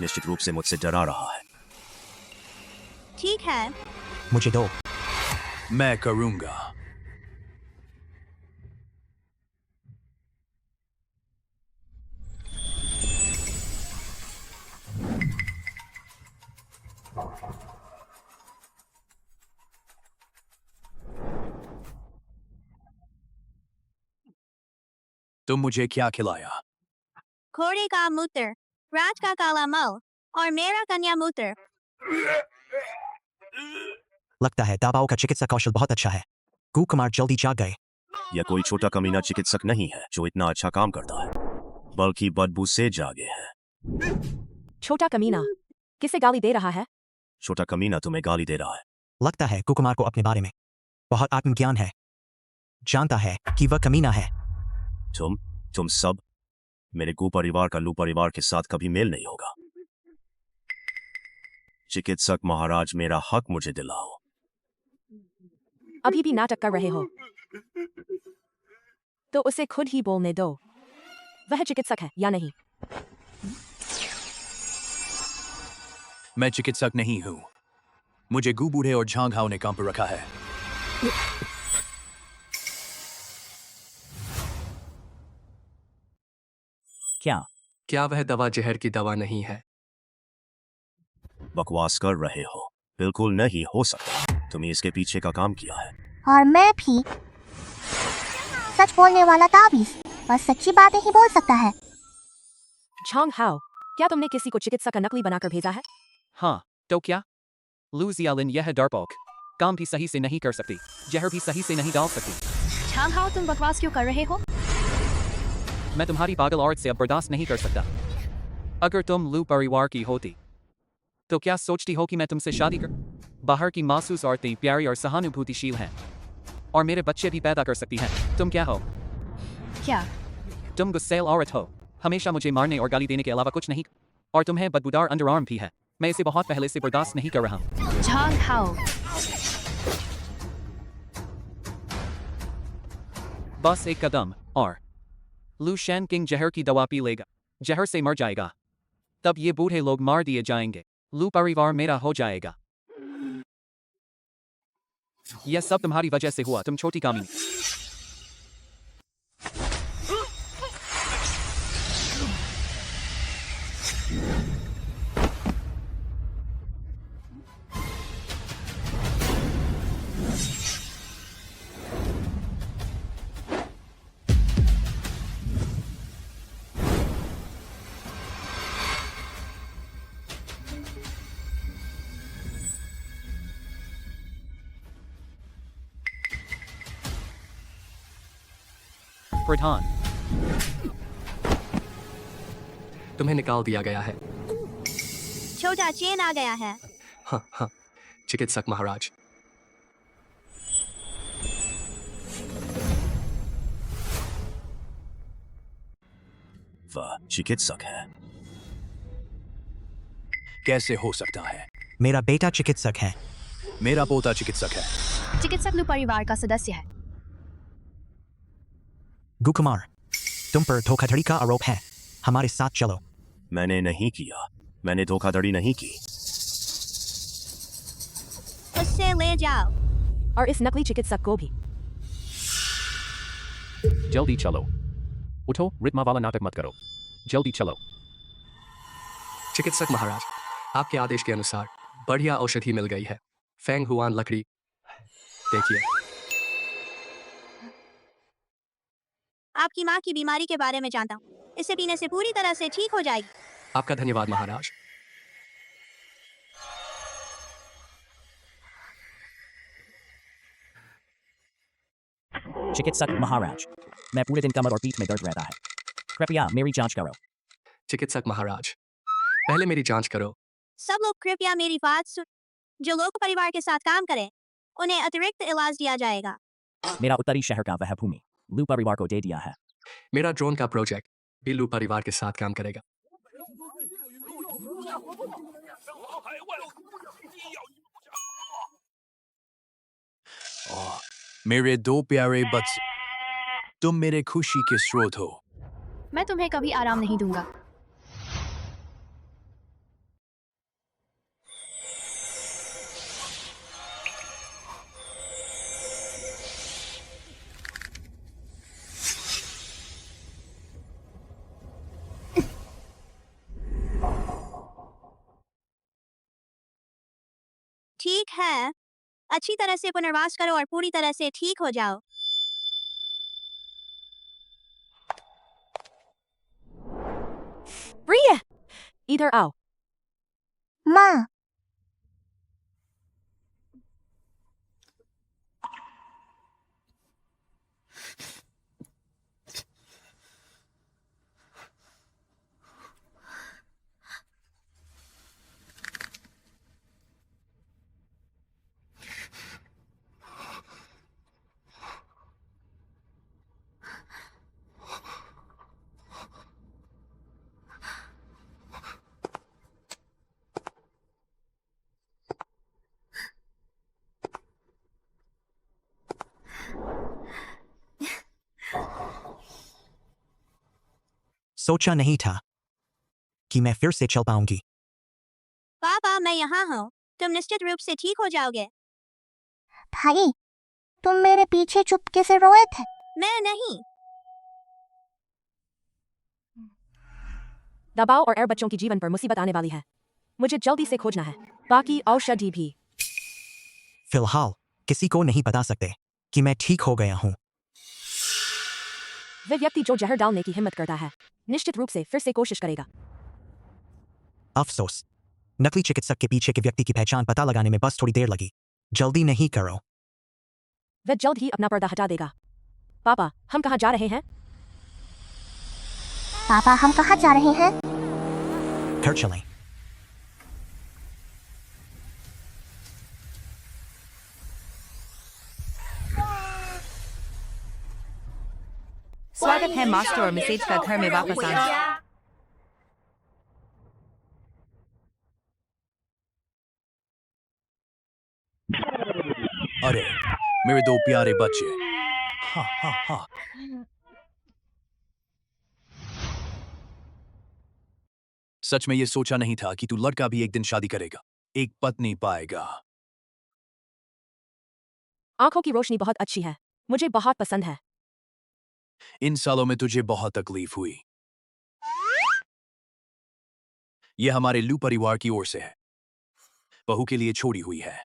S12: निश्चित रूप से मुझसे डरा रहा है।
S3: ठीक है,
S1: मुझे दो।
S9: मैं करूंगा। तुम मुझे क्या खिलाया?
S3: घोड़े का मूत्र, रात का काला मल, और मेरा कन्या मूत्र।
S1: लगता है दबाव का चिकित्सा कौशल बहुत अच्छा है। गु कुमार जल्दी जाग गए।
S12: यह कोई छोटा कमीना चिकित्सक नहीं है जो इतना अच्छा काम करता है, बल्कि बदबू से जागे है।
S8: छोटा कमीना किसे गाली दे रहा है?
S12: छोटा कमीना तुम्हें गाली दे रहा है।
S1: लगता है कुकुमार को अपने बारे में बहुत आत्मज्ञान है। जानता है कि वह कमीना है।
S12: तुम सब, मेरे गु परिवार का लू परिवार के साथ कभी मेल नहीं होगा। चिकित्सक महाराज, मेरा हक मुझे दिलाओ।
S8: अभी भी नाटक कर रहे हो तो उसे खुद ही बोलने दो। वह चिकित्सक है या नहीं?
S9: मैं चिकित्सक नहीं हूं। मुझे गु बूढ़े और झांग हाव ने काम पर रखा है।
S10: क्या
S11: क्या वह दवा जहर की दवा नहीं है?
S12: बकवास कर रहे हो। बिल्कुल नहीं हो सकता। तुमने इसके पीछे का काम किया है।
S2: और मैं भी। सच बोलने वाला ताबीज बस सच्ची बातें ही बोल सकता है।
S8: झांग हाओ, क्या तुमने किसी को चिकित्सा का नकली बनाकर भेजा है?
S4: हाँ, तो क्या? लू जियालिन यह डरपोक काम भी सही से नहीं कर सकती, जहर भी सही से नहीं डाल सकती।
S5: झांग हाओ, तुम बकवास क्यों कर रहे हो?
S4: मैं तुम्हारी पागल औरत से अब बर्दाश्त नहीं कर सकता। अगर तुम लू परिवार की होती तो क्या सोचती हो कि मैं तुमसे शादी कर? बाहर की मासूस औरतें प्यारी और सहानुभूतिशील हैं और मेरे बच्चे भी पैदा कर सकती हैं। तुम क्या हो?
S5: क्या?
S4: तुम गुस्सैल औरत हो, हमेशा मुझे मारने और गाली देने के अलावा कुछ नहीं, और तुम्हें बदबूदार अंडरआर्म भी है। मैं इसे बहुत पहले से बर्दाश्त नहीं कर रहा हूँ।
S5: झांग हाओ,
S4: बस एक कदम और लू शैन किंग जहर की दवा पी लेगा, जहर से मर जाएगा, तब ये बूढ़े लोग मार दिए जाएंगे, लू परिवार मेरा हो जाएगा। यह सब तुम्हारी वजह से हुआ, तुम छोटी कामिनी। प्रधान,
S11: तुम्हें निकाल दिया गया है।
S3: छोटा चेन आ गया है।
S11: हाँ हाँ, चिकित्सक महाराज।
S12: वह चिकित्सक है।
S9: कैसे हो सकता है?
S1: मेरा बेटा चिकित्सक है।
S9: मेरा पोता चिकित्सक है।
S5: चिकित्सक लू परिवार का सदस्य है।
S1: गुकुमार, तुम पर धोखाधड़ी का आरोप है, हमारे साथ चलो।
S12: मैंने नहीं किया। मैंने धोखाधड़ी नहीं की।
S3: उससे ले जाओ।
S8: और इस नकली चिकित्सक को भी।
S4: जल्दी चलो। उठो, रित्मा वाला नाटक मत करो, जल्दी चलो।
S11: चिकित्सक महाराज, आपके आदेश के अनुसार बढ़िया औषधि मिल गई है। फेंग हुआन लकड़ी देखिए।
S3: आपकी माँ की बीमारी के बारे में जानता हूँ, इसे पीने से पूरी तरह से ठीक हो जाएगी।
S11: आपका धन्यवाद महाराज।
S10: चिकित्सक महाराज, मैं पूरे दिन कमर और पीठ में दर्द रहता है, कृपया मेरी जांच करो।
S11: चिकित्सक महाराज, पहले मेरी जांच करो।
S3: सब लोग कृपया मेरी बात सुन। जो लोग परिवार के साथ काम करें, उन्हें अतिरिक्त इलाज दिया जाएगा।
S10: मेरा उत्तरी शहर का वह भूमि लू परिवार को दे दिया है।
S11: मेरा ड्रोन का प्रोजेक्ट भी लू परिवार के साथ काम करेगा।
S9: मेरे दो प्यारे बच्चे, तुम मेरे खुशी के स्रोत हो।
S5: मैं तुम्हें कभी आराम नहीं दूंगा।
S3: ठीक है, अच्छी तरह से पुनर्वास करो और पूरी तरह से ठीक हो जाओ।
S8: प्रिय, इधर आओ।
S2: माँ,
S1: सोचा नहीं था कि मैं फिर से चल पाऊंगी।
S3: पापा, मैं यहाँ हूँ, तुम निश्चित रूप से ठीक हो जाओगे।
S2: भाई, तुम मेरे पीछे चुपके से रोए थे।
S3: मैं नहीं।
S8: दबाव और एर बच्चों की जीवन पर मुसीबत आने वाली है। मुझे जल्दी से खोजना है, बाकी औषधि भी।
S1: फिलहाल किसी को नहीं बता सकते कि मैं ठीक हो गया हूँ।
S8: वह व्यक्ति जो जहर डालने की हिम्मत करता है, निश्चित रूप से फिर से कोशिश करेगा।
S1: अफसोस, नकली चिकित्सक के पीछे के व्यक्ति की पहचान पता लगाने में बस थोड़ी देर लगी। जल्दी नहीं करो।
S8: वह जल्द ही अपना पर्दा हटा देगा। पापा, हम कहाँ जा रहे हैं?
S2: पापा हम कहाँ जा रहे हैं?
S1: घर चलें।
S13: स्वागत है मास्टर और मिसेज का घर में वापस आना।
S9: अरे मेरे दो प्यारे बच्चे। हा हा हा। सच में ये सोचा नहीं था कि तू लड़का भी एक दिन शादी करेगा, एक पत्नी पाएगा।
S8: आंखों की रोशनी बहुत अच्छी है, मुझे बहुत पसंद है।
S9: इन सालों में तुझे बहुत तकलीफ हुई। यह हमारे लू परिवार की ओर से है, बहू के लिए छोड़ी हुई है।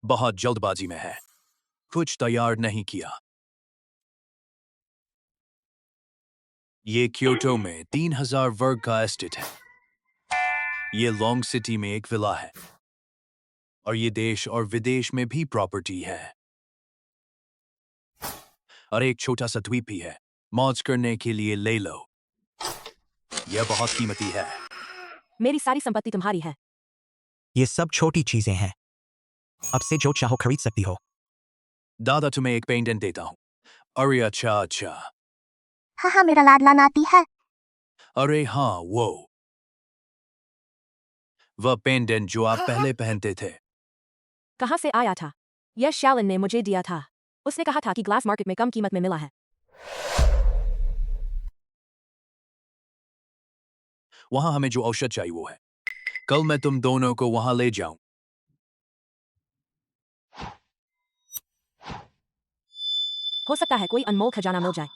S9: बहुत जल्दबाजी में है, कुछ तैयार नहीं किया। ये क्योटो में 3000 वर्ग का एस्टेट है। ये लॉन्ग सिटी में एक विला है, और ये देश और विदेश में भी प्रॉपर्टी है। और एक छोटा सा द्वीप भी है, मौज करने के लिए ले लो। यह बहुत कीमती है।
S8: मेरी सारी संपत्ति तुम्हारी है।
S1: ये सब छोटी चीजें हैं, अब से जो चाहो खरीद सकती हो।
S9: दादा तुम्हें एक पेंडेंट देता हूं। अरे अच्छा अच्छा।
S2: हाँ हाँ मेरा लाडला नाती है।
S9: अरे हाँ वह पेंडेंट जो आप पहले पहनते थे।
S8: कहाँ से आया था? यह शैलन ने मुझे दिया था। उसने कहा था कि ग्लास मार्केट में कम कीमत में मिला है।
S9: वहां हमें जो औषध चाहिए वो है। कल मैं तुम दोनों को वहां ले जाऊं।
S8: हो सकता है कोई अनमोल खजाना मिल जाए।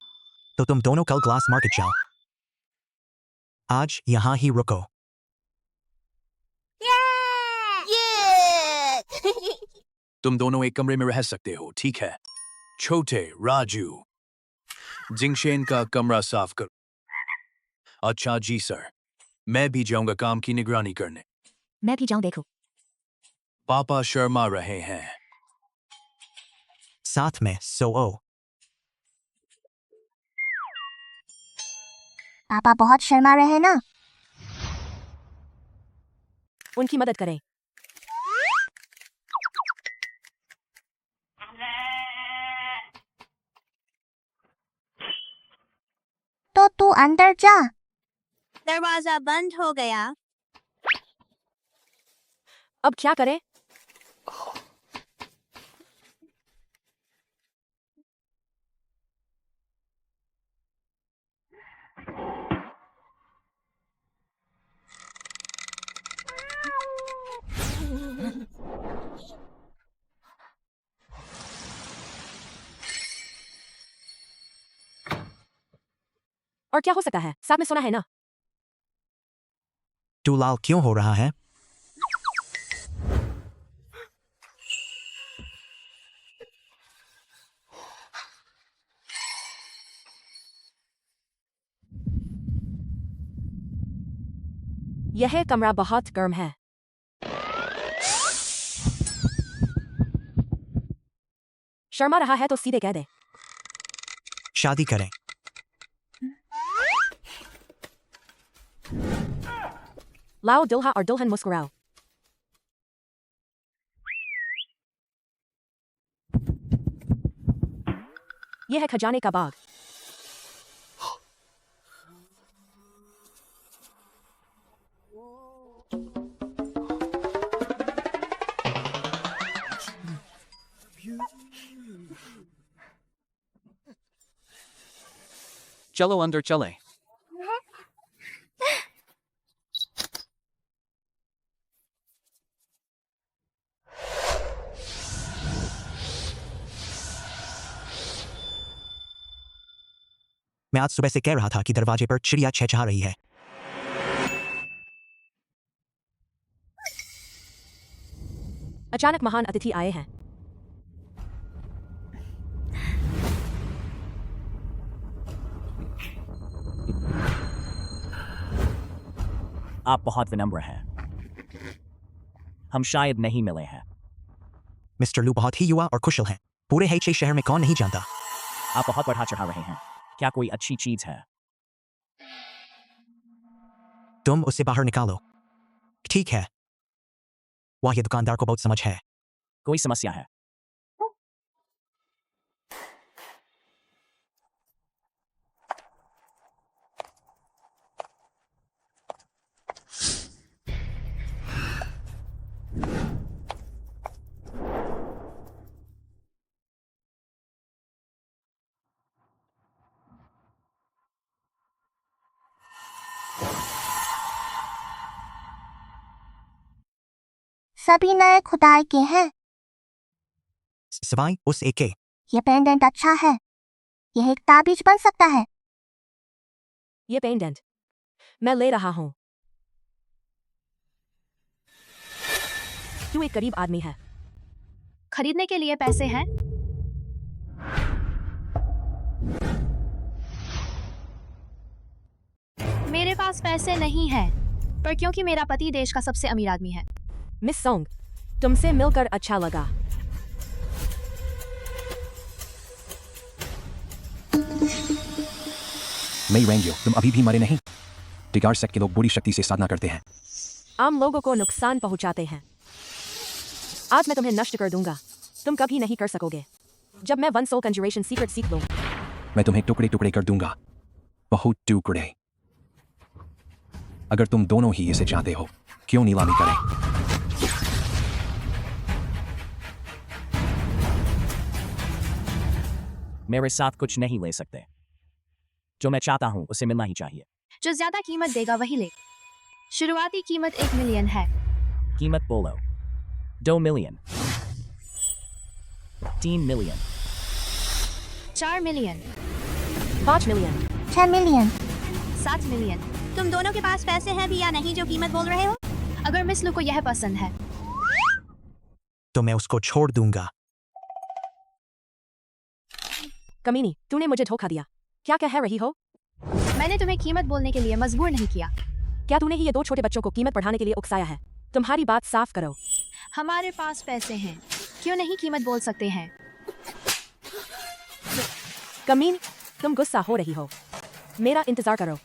S1: तो तुम दोनों कल ग्लास मार्केट जाओ। आज यहाँ ही रुको।
S9: तुम दोनों एक कमरे में रह सकते हो, ठीक है? छोटे राजू, जिंगशेन का कमरा साफ कर। अच्छा जी सर, मैं भी जाऊंगा काम की निगरानी करने।
S8: मैं भी जाऊं देखो।
S9: पापा शर्मा रहे हैं।
S1: साथ में सोओ।
S2: पापा बहुत शर्मा रहे ना।
S8: उनकी मदद करें।
S2: तो तू अंदर जा।
S3: दरवाजा बंद हो गया।
S8: अब क्या करें? और क्या हो सकता है? साथ में सोना है ना?
S1: तू लाल क्यों हो रहा है?
S8: यह कमरा बहुत गर्म है। शर्मा रहा है तो सीधे कह दे।
S1: शादी करें।
S8: लाओ दुल्हा और दुल्हन मुस्कुराओ। यह है खजाने का बाग।
S4: चलो अंदर चले।
S1: मैं आज सुबह से कह रहा था कि दरवाजे पर चिड़िया चहचहा रही है।
S8: अचानक महान अतिथि आए हैं।
S10: आप बहुत विनम्र हैं। हम शायद नहीं मिले हैं।
S1: मिस्टर लू बहुत ही युवा और कुशल हैं। पूरे हेचे शहर में कौन नहीं जानता।
S10: आप बहुत बढ़ा चढ़ा रहे हैं। क्या कोई अच्छी चीज है?
S1: तुम उसे बाहर निकालो। ठीक है। वह ये दुकानदार को बहुत समझ है।
S10: कोई समस्या है?
S2: सभी नए खुदाई के हैं।
S1: सिवाय उस एक के।
S2: ये पेंडेंट अच्छा है। यह एक ताबीज बन सकता है।
S8: ये पेंडेंट मैं ले रहा हूं। तू एक गरीब आदमी है।
S5: खरीदने के लिए पैसे हैं? मेरे पास पैसे नहीं हैं, पर क्योंकि मेरा पति देश का सबसे अमीर आदमी है।
S8: मिस सोंग, तुमसे मिलकर अच्छा लगा।
S14: मई रेंगियो, तुम अभी भी मरे नहीं। टिगार सेक्ट के लोग बुरी शक्ति से साधना करते हैं।
S8: आम लोगों को नुकसान पहुंचाते हैं। आज मैं तुम्हें नष्ट कर दूंगा। तुम कभी नहीं कर सकोगे। जब मैं वन सोल कंजुरेशन सीक्रेट सीख लूं,
S14: मैं तुम्हें टुकड़े टुकड़े कर दूंगा। बहुत टुकड़े। अगर तुम दोनों ही इसे चाहते हो, क्यों नीलामी करें?
S10: मेरे साथ कुछ नहीं ले सकते। जो मैं चाहता हूं उसे मिलना ही चाहिए।
S5: जो ज्यादा कीमत देगा वही ले। शुरुआती कीमत 1 मिलियन है।
S10: कीमत बोलो। 2 million, 3 million,
S5: 4 million,
S8: 5 million,
S2: 6 million,
S5: 7 million.
S3: तुम दोनों के पास पैसे हैं भी या नहीं जो कीमत बोल रहे हो?
S5: अगर मिस लू को यह पसंद है
S1: तो मैं उसको छोड़ दूंगा।
S8: कमीनी, तूने मुझे धोखा दिया। क्या कह रही हो?
S5: मैंने तुम्हें कीमत बोलने के लिए मजबूर नहीं किया।
S8: क्या तूने ही ये 2 छोटे बच्चों को कीमत बढ़ाने के लिए उकसाया है? तुम्हारी बात साफ करो।
S5: हमारे पास पैसे हैं, क्यों नहीं कीमत बोल सकते हैं?
S8: कमीनी, तुम गुस्सा हो रही हो। मेरा इंतजार करो।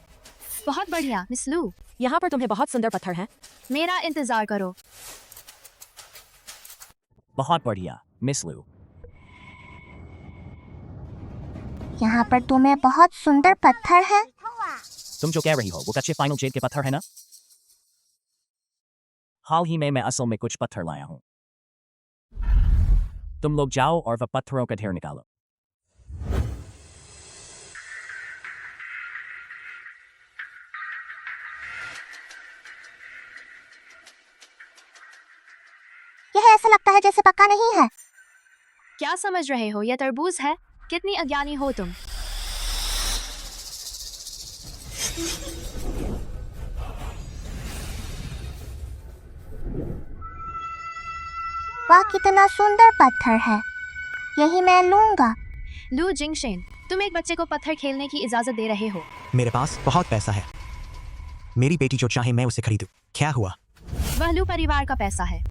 S5: बहुत बढ़िया मिस लू।
S8: यहाँ पर तुम्हें बहुत सुंदर पत्थर हैं।
S5: मेरा इंतजार करो।
S10: बहुत बढ़िया मिस लू।
S2: यहाँ पर तुम्हें बहुत सुंदर पत्थर है।
S10: तुम जो कह रही हो वो कच्चे फाइनल जेड के पत्थर है ना? हाल ही में मैं असल में कुछ पत्थर लाया हूं। तुम लोग जाओ और वह पत्थरों का ढेर निकालो।
S2: यह ऐसा लगता है जैसे पक्का नहीं है।
S5: क्या समझ रहे हो? यह तरबूज है। कितनी अज्ञानी हो तुम।
S2: वाह, कितना सुंदर पत्थर है। यही मैं लूंगा।
S5: लू जिंगशेन, तुम एक बच्चे को पत्थर खेलने की इजाजत दे रहे हो।
S1: मेरे पास बहुत पैसा है। मेरी बेटी जो चाहे मैं उसे खरीदूं। क्या हुआ?
S5: वह लू परिवार का पैसा है।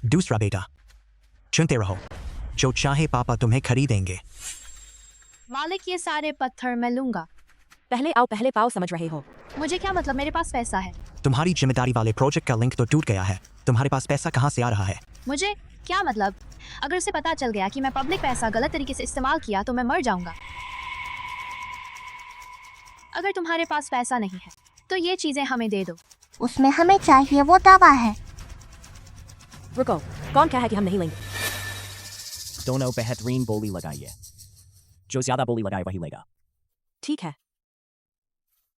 S1: दूसरा बेटा, चुनते रहो। जो चाहे पापा तुम्हें खरीदेंगे।
S5: मालिक, ये सारे पत्थर मैं लूंगा।
S8: पहले आओ पहले पाओ, समझ रहे हो?
S5: मुझे क्या मतलब? मेरे पास पैसा है।
S1: तुम्हारी जिम्मेदारी वाले प्रोजेक्ट का लिंक तो टूट गया है। तुम्हारे पास पैसा कहाँ से आ रहा है?
S5: मुझे क्या मतलब? अगर उसे पता चल गया कि मैं पब्लिक पैसा गलत तरीके से इस्तेमाल किया तो मैं मर जाऊंगा। अगर तुम्हारे पास पैसा नहीं है तो ये चीजें हमें दे दो।
S2: उसमें हमें चाहिए वो दवा है।
S8: रुको, कौन कहा है कि हम नहीं लेंगे?
S10: दोनों बेहतरीन बोली लगाइए। जो ज्यादा बोली लगाए वही लेगा।
S8: ठीक है।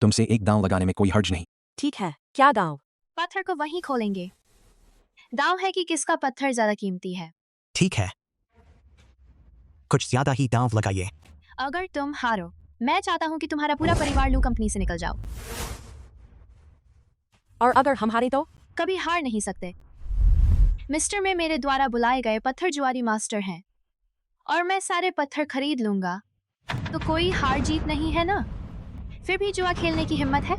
S14: तुमसे एक दांव लगाने में कोई हर्ज नहीं।
S8: ठीक है, क्या दांव?
S5: पत्थर को वहीं खोलेंगे। दांव है कि किसका पत्थर ज्यादा कीमती है।
S1: ठीक है, कुछ ज्यादा ही दांव लगाइए।
S5: अगर तुम हारो मैं चाहता हूँ कि तुम्हारा पूरा परिवार लू कंपनी से निकल जाओ।
S8: और अगर हम हारे तो?
S5: कभी हार नहीं सकते। मिस्टर में मेरे द्वारा बुलाए गए पत्थर जुआरी मास्टर हैं और मैं सारे पत्थर खरीद लूंगा, तो कोई हार जीत नहीं है ना? फिर भी जुआ खेलने की हिम्मत है?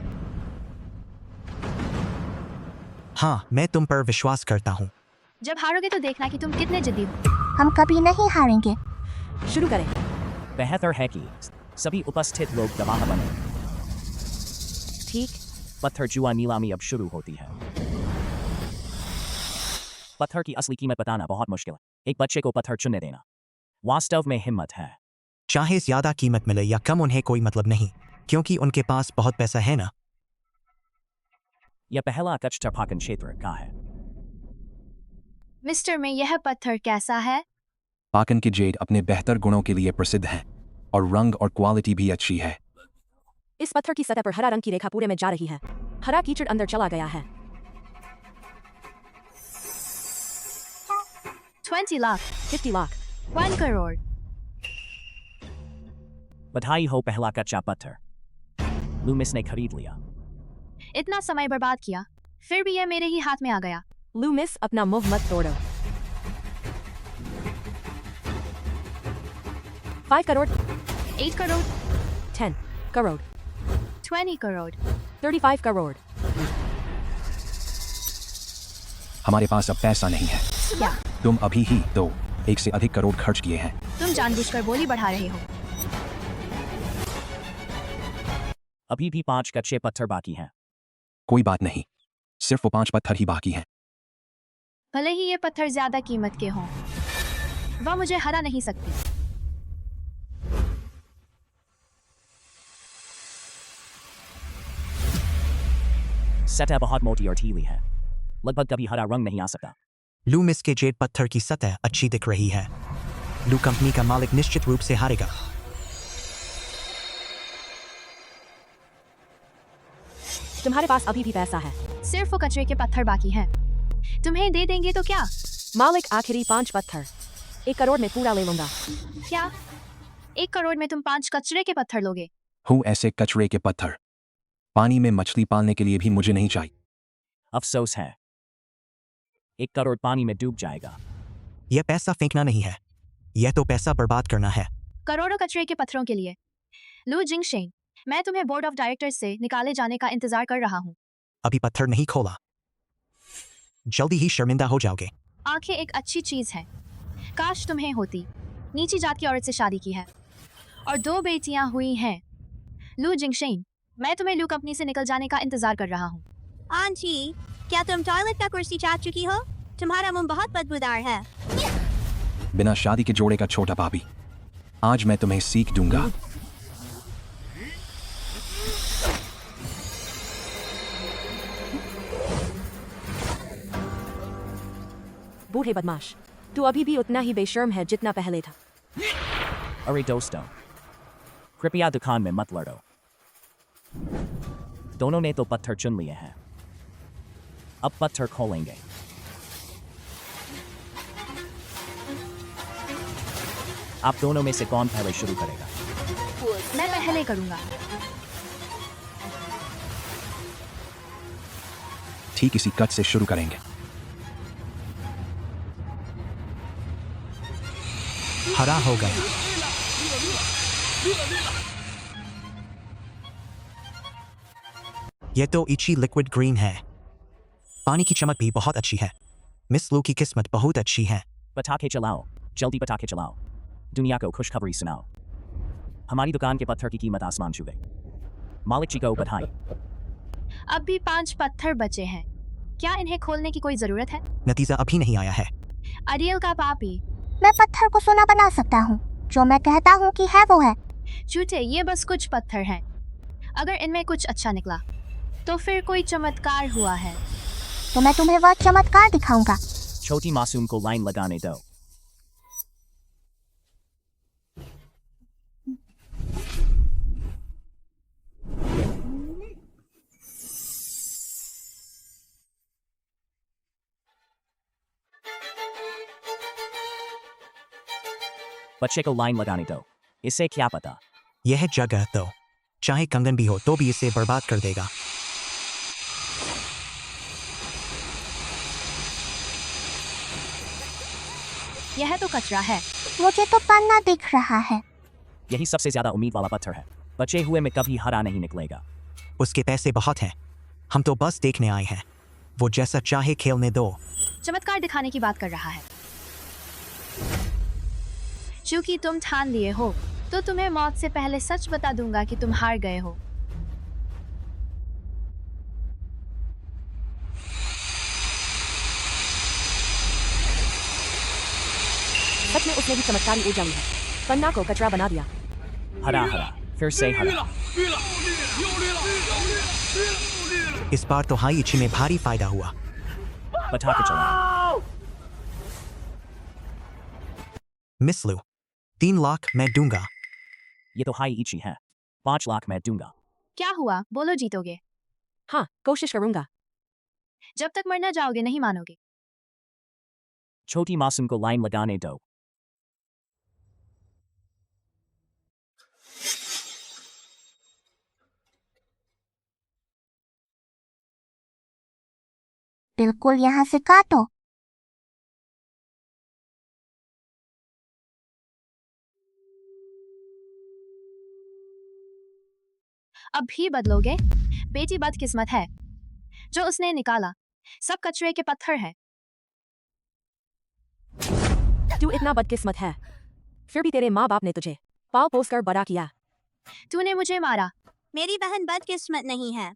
S1: हाँ, मैं तुम पर विश्वास करता हूँ।
S5: जब हारोगे तो देखना कि तुम कितने जिद्दी हो।
S2: हम कभी नहीं हारेंगे।
S8: शुरू करें।
S10: बेहतर है कि सभी उपस्थित लोग गवाह बने।
S8: ठीक।
S10: पत्थर जुआ नीलामी अब शुरू होती है। पत्थर की असली कीमत बताना बहुत मुश्किल है। एक बच्चे को पत्थर चुनने देना वास्तव में हिम्मत है।
S1: चाहे ज्यादा कीमत मिले या कम, उन्हें कोई मतलब नहीं, क्योंकि उनके पास बहुत पैसा है ना।
S10: यह पहला कच्चरपाकन क्षेत्र का है।
S5: मिस्टर में यह पत्थर कैसा है?
S14: पाकन के जेड अपने बेहतर गुणों के लिए प्रसिद्ध हैं और रंग और क्वालिटी भी अच्छी है।
S8: इस पत्थर की सतह पर हरा रंग की रेखा पूरे में जा रही है। हरा कीचड़ अंदर चला गया है।
S5: 20 लाख,
S8: 50 लाख,
S5: 1 करोड़।
S10: बधाई हो, पहला कच्चा पत्थर लूमिस ने खरीद लिया।
S5: इतना समय बर्बाद किया, फिर भी यह मेरे ही हाथ में आ गया।
S8: लूमिस, अपना मुंह मत तोड़ो। 5 करोड़,
S5: 8 करोड़,
S8: 10 करोड़,
S5: 20 करोड़,
S8: 35 करोड़।
S14: हमारे पास अब पैसा नहीं है।
S5: क्या?
S14: तुम अभी ही 1 से अधिक करोड़ खर्च किए हैं।
S5: तुम जानबूझकर बोली बढ़ा रहे हो।
S10: अभी भी 5 कच्चे पत्थर बाकी हैं।
S14: कोई बात नहीं, सिर्फ वो 5 पत्थर ही बाकी हैं।
S5: भले ही ये पत्थर ज्यादा कीमत के हों, वह मुझे हरा नहीं सकती।
S10: सतह बहुत मोटी और ढीली है, लगभग कभी हरा रंग नहीं आ सकता।
S1: लूमिस के जेड पत्थर की सतह अच्छी दिख रही है। लू कंपनी का मालिक निश्चित रूप से हारेगा।
S8: तुम्हारे पास अभी भी पैसा है।
S5: सिर्फ वो कचरे के पत्थर बाकी हैं। तुम्हें दे देंगे तो क्या?
S8: मालिक, आखिरी 5 पत्थर 1 करोड़ में पूरा ले लूंगा।
S5: क्या 1 करोड़ में तुम 5 कचरे के पत्थर लोगे?
S14: हूँ ऐसे कचरे के पत्थर पानी में मछली पालने के लिए भी मुझे नहीं चाहिए।
S10: अफसोस है, 1 करोड़ पानी में डूब जाएगा।
S1: यह पैसा फेंकना नहीं है, यह तो पैसा बर्बाद करना है।
S5: करोड़ों कचरे के पत्थरों के लिए। लू जिंगशेन, मैं तुम्हें बोर्ड ऑफ डायरेक्टर्स से निकाले जाने का इंतजार कर रहा हूँ।
S1: अभी पत्थर नहीं खोला, जल्दी ही शर्मिंदा हो जाओगे।
S5: आंखें एक अच्छी चीज है, काश तुम्हें होती। नीची जात की औरत से शादी की है और 2 बेटियां हुई हैं। लू जिंगशेन, मैं तुम्हें लू कंपनी से निकल जाने का इंतजार कर रहा हूँ।
S3: आंटी, क्या तुम टॉयलेट का कुर्सी चाट चुकी हो? तुम्हारा मुंह बहुत बदबूदार है।
S14: बिना शादी के जोड़े का छोटा भाभी, आज मैं तुम्हें सीख दूंगा।
S8: बूढ़े बदमाश, तू अभी भी उतना ही बेशर्म है जितना पहले था।
S10: अरे दोस्तों, कृपया दुकान में मत लड़ो। दोनों ने तो पत्थर चुन लिए हैं, अब पत्थर खोलेंगे। आप दोनों में से कौन पहले शुरू करेगा?
S5: मैं पहले करूंगा।
S14: ठीक इसी कट से शुरू करेंगे।
S1: हरा हो गया। यह तो इची लिक्विड ग्रीन है। पानी की चमक भी बहुत अच्छी है। मिस लू की किस्मत बहुत अच्छी है।
S10: पटाखे चलाओ, जल्दी पटाखे चलाओ। दुनिया को खुशखबरी सुनाओ। हमारी दुकान के पत्थर की कीमत आसमान छू गई। मालिक जी को बधाई।
S5: अब भी 5 पत्थर बचे हैं। क्या इन्हें खोलने की कोई जरूरत है?
S1: नतीजा अभी नहीं आया है।
S5: अरियल का पापी,
S2: मैं पत्थर को सोना बना सकता हूँ। जो मैं कहता हूँ कि है वो है।
S5: झूठे, ये बस कुछ पत्थर हैं। अगर इनमें कुछ अच्छा निकला तो फिर कोई चमत्कार हुआ है।
S2: तो मैं तुम्हें वह चमत्कार दिखाऊंगा।
S10: छोटी मासूम को लाइन लगाने दो। बच्चे को लाइन लगाने दो। इससे क्या पता?
S1: यह जगह तो चाहे कंगन भी हो तो भी इसे बर्बाद कर देगा।
S5: यह तो कचरा है।
S2: मुझे तो पन्ना दिख रहा है।
S10: यही सबसे ज्यादा उम्मीद वाला पत्थर है। बचे हुए में कभी हरा नहीं निकलेगा।
S1: उसके पैसे बहुत हैं। हम तो बस देखने आए हैं। वो जैसा चाहे खेलने दो।
S5: चमत्कार दिखाने की बात कर रहा है। चूंकि तुम ठान लिए हो तो तुम्हें मौत से पहले सच बता दूंगा कि तुम हार गए हो।
S8: सच में उसने भी चमत्कारी ऊर्जा ली है। पन्ना को कचरा बना दिया।
S10: हरा हरा फिर से हरा।
S1: इस बार तो हाई इची में भारी फायदा हुआ।
S10: पटाखे चलाओ।
S1: मिस लू 3 लाख मैं दूंगा।
S10: ये तो हाई इची है। 5 लाख मैं दूंगा।
S5: क्या हुआ? बोलो जीतोगे।
S8: हाँ, कोशिश करूंगा।
S5: जब तक मर ना जाओगे नहीं मानोगे।
S10: छोटी मासूम को लाइन लगाने दो।
S2: बिल्कुल यहाँ से काटो।
S5: अब भी बदलोगे? बेटी बदकिस्मत है जो उसने निकाला सब कचरे के पत्थर है।
S8: तू इतना बदकिस्मत है, फिर भी तेरे माँ बाप ने तुझे पाल पोस कर बड़ा किया।
S5: तूने मुझे मारा।
S3: मेरी बहन बदकिस्मत नहीं है।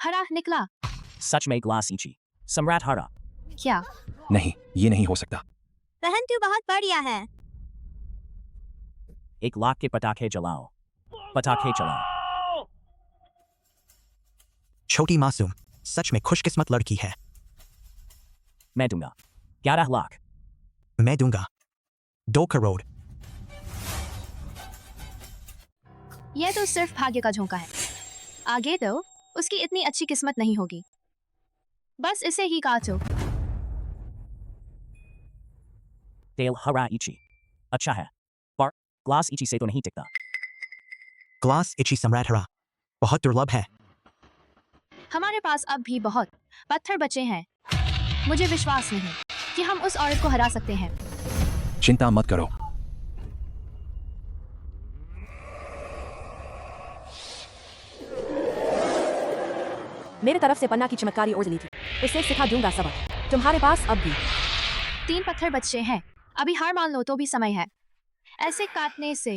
S5: हरा निकला।
S10: सच में ग्लास इची। सम्राट हरा।
S5: क्या?
S14: नहीं, ये नहीं हो सकता।
S3: बहन तू बहुत बढ़िया है।
S10: 1 लाख के पटाखे जलाओ। पटाखे चलाओ।
S1: छोटी मासूम सच में खुशकिस्मत लड़की है।
S10: मैं दूंगा 11 लाख।
S1: मैं दूंगा 2 करोड़।
S5: यह तो सिर्फ भाग्य का झोंका है। आगे तो उसकी इतनी अच्छी किस्मत नहीं होगी। बस इसे ही काटो।
S10: तेल हरा इची अच्छा है, पर ग्लास इची से तो नहीं टिकता।
S1: ग्लास इची सम्राट हरा बहुत दुर्लभ है।
S5: हमारे पास अब भी बहुत पत्थर बचे हैं। मुझे विश्वास नहीं कि हम उस औरत को हरा सकते हैं।
S14: चिंता मत करो।
S8: मेरे तरफ से पन्ना की चमत्कारी ऊर्जा ली थी। उसे सिखा दूंगा सबक। तुम्हारे पास अब भी
S5: 3 पत्थर बचे हैं। अभी हार मान लो तो भी समय है। ऐसे काटने से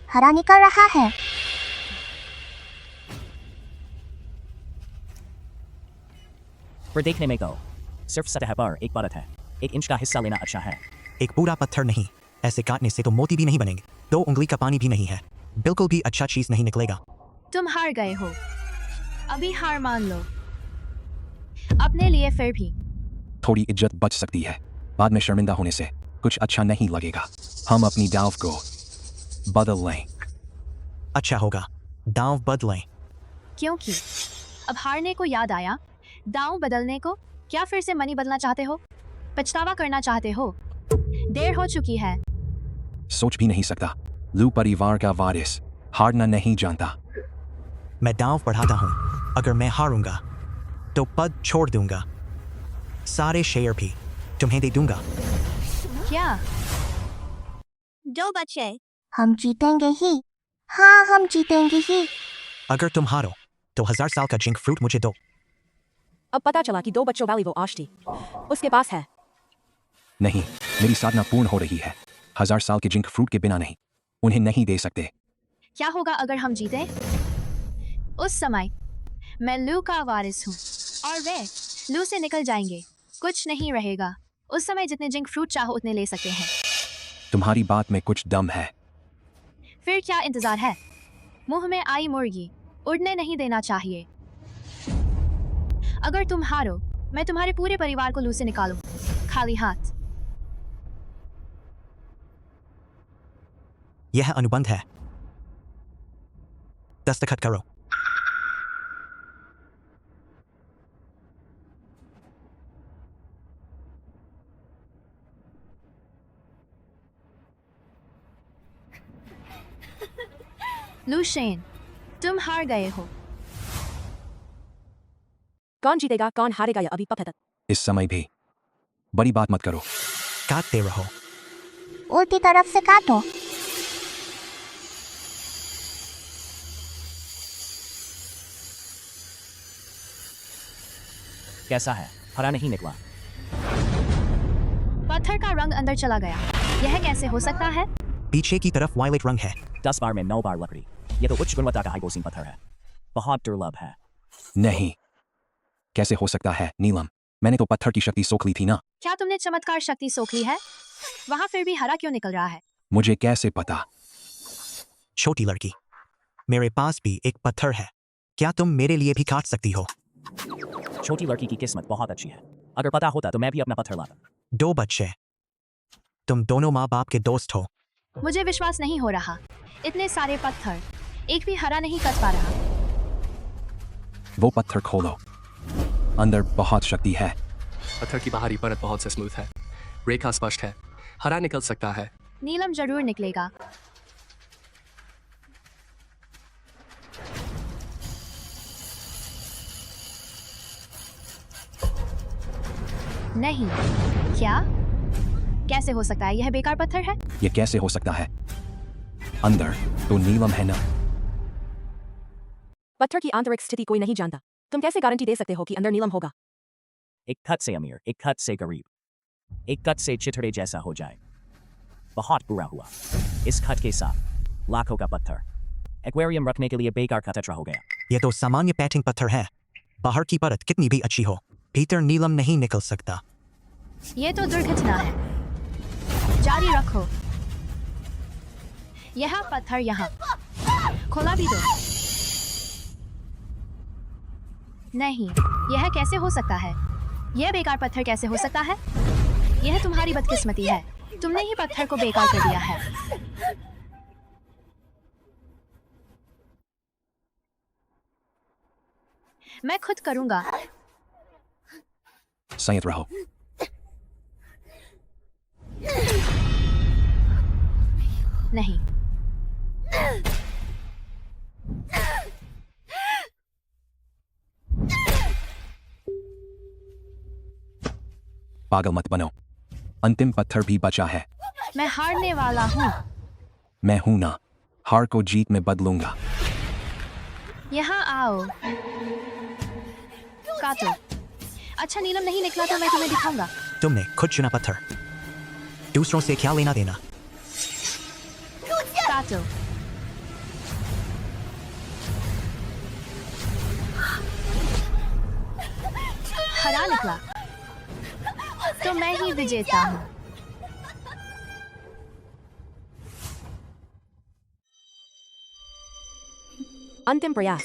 S2: हरा निकल रहा है।
S10: पर देखने में तो सिर्फ सतह पर एक परत है। 1 इंच का हिस्सा लेना अच्छा है।
S1: एक पूरा पत्थर नहीं। ऐसे काटने से तो मोती भी नहीं बनेंगे। 2 उंगली का पानी भी नहीं है। बिल्कुल भी अच्छा चीज नहीं निकलेगा।
S5: तुम हार गए हो। अभी हार मान लो अपने लिए। फिर भी
S14: थोड़ी इज्जत बच सकती है। बाद में शर्मिंदा होने से कुछ अच्छा नहीं लगेगा। हम अपनी दाव को बदल लें।
S1: अच्छा होगा दांव बदलें।
S5: क्योंकि अब हारने को याद आया। दांव बदलने को? क्या फिर से मनी बदलना चाहते हो? पछतावा करना चाहते हो? देर हो चुकी है।
S14: सोच भी नहीं सकता। लू परिवार का वारिस हारना नहीं जानता।
S1: मैं दांव बढ़ाता हूँ। अगर मैं हारूंगा तो पद छोड़ दूंगा। सारे शेयर भी तुम्हें दे दूंगा।
S5: क्या?
S3: 2 बचे।
S2: हम जीतेंगे ही। हाँ, हम जीतेंगे ही।
S1: अगर तुम हारो तो 1000 साल का जिंक फ्रूट मुझे दो।
S8: अब पता चला कि 2 बच्चों वाली वो आश थी उसके पास है।
S14: नहीं, मेरी साधना पूर्ण हो रही है। 1000 साल के जिंक फ्रूट के बिना नहीं, उन्हें नहीं दे सकते।
S5: क्या होगा अगर हम जीते? उस समय मैं लू का वारिस हूँ और वे लू से निकल जाएंगे। कुछ नहीं रहेगा। उस समय जितने जिंक फ्रूट चाहो उतने ले सकते हैं।
S14: तुम्हारी बात में कुछ दम है।
S5: फिर क्या इंतजार है? मुंह में आई मुर्गी उड़ने नहीं देना चाहिए। अगर तुम हारो मैं तुम्हारे पूरे परिवार को लू से निकालूं खाली हाथ।
S1: यह अनुबंध है। दस्तखत करो।
S5: लूशेन, तुम हार गए हो।
S8: कौन जीतेगा कौन हारेगा यह अभी पता।
S14: इस समय भी बड़ी बात मत करो।
S1: काटते रहो।
S2: उल्टी तरफ से काटो।
S10: कैसा है? हरा नहीं निकला।
S5: पत्थर का रंग अंदर चला गया। यह कैसे हो सकता है?
S1: पीछे की तरफ वायलेट रंग है।
S10: 10 बार में 9 बार लकड़ी। यह तो उच्च गुणवत्ता का हाइपोसीन पत्थर है। बहुत दुर्लभ है।
S14: नहीं, कैसे हो सकता है नीलम? मैंने तो पत्थर की शक्ति सोख ली थी ना।
S5: क्या तुमने चमत्कार शक्ति सोख ली है? वहां फिर भी हरा क्यों निकल रहा है?
S14: मुझे कैसे पता?
S1: छोटी लड़की, मेरे पास भी एक पत्थर है। क्या तुम मेरे लिए भी काट सकती हो?
S10: छोटी लड़की की किस्मत बहुत अच्छी है। अगर पता होता तो मैं भी अपना पत्थर लाता।
S1: 2 बच्चे, तुम दोनों माँ बाप के दोस्त हो।
S5: मुझे विश्वास नहीं हो रहा। इतने सारे पत्थर, एक भी हरा नहीं कट पा रहा।
S14: वो पत्थर खोलो, अंदर बहुत शक्ति है।
S11: पत्थर की बाहरी परत बहुत से स्मूथ है, रेखा स्पष्ट है, हरा निकल सकता है।
S5: नीलम जरूर निकलेगा। नहीं, क्या? कैसे हो सकता है? यह बेकार पत्थर है।
S14: ये कैसे हो सकता है? अंदर तो नीलम है ना।
S8: पत्थर की आंतरिक स्थिति कोई नहीं जानता। तुम कैसे गारंटी दे सकते हो कि अंदर नीलम होगा?
S10: एक खत से अमीर, एक खत से गरीब, एक खत से चिथड़े जैसा हो जाए। बहुत बुरा हुआ। इस खत के साथ लाखों का पत्थर एक्वेरियम रखने के लिए बेकार का टचरा हो गया।
S1: ये तो सामान्य पैटिंग पत्थर है। बाहर की परत कितनी भी अच्छी हो, भीतर नीलम नहीं निकल सकता।
S5: ये तो दुर्घटना है। जारी रखो। यह पत्थर यहाँ। खोला भी दो। नहीं, यह कैसे हो सकता है? यह बेकार पत्थर कैसे हो सकता है? यह तुम्हारी बदकिस्मती है। तुमने ही पत्थर को बेकार कर दिया है। मैं खुद करूंगा।
S14: संयत रहो।
S5: नहीं,
S14: पागल मत बनो। अंतिम पत्थर भी बचा है।
S5: मैं हारने वाला हूँ।
S14: मैं हूं ना, हार को जीत में बदलूंगा।
S5: यहाँ आओ। काटो। अच्छा, नीलम नहीं निकला तो मैं तुम्हें दिखाऊंगा।
S1: तुमने खुद चुना पत्थर, दूसरों से क्या लेना देना।
S5: काटो। हरा निकला तो मैं ही विजेता हूँ।
S8: अंतिम प्रयास।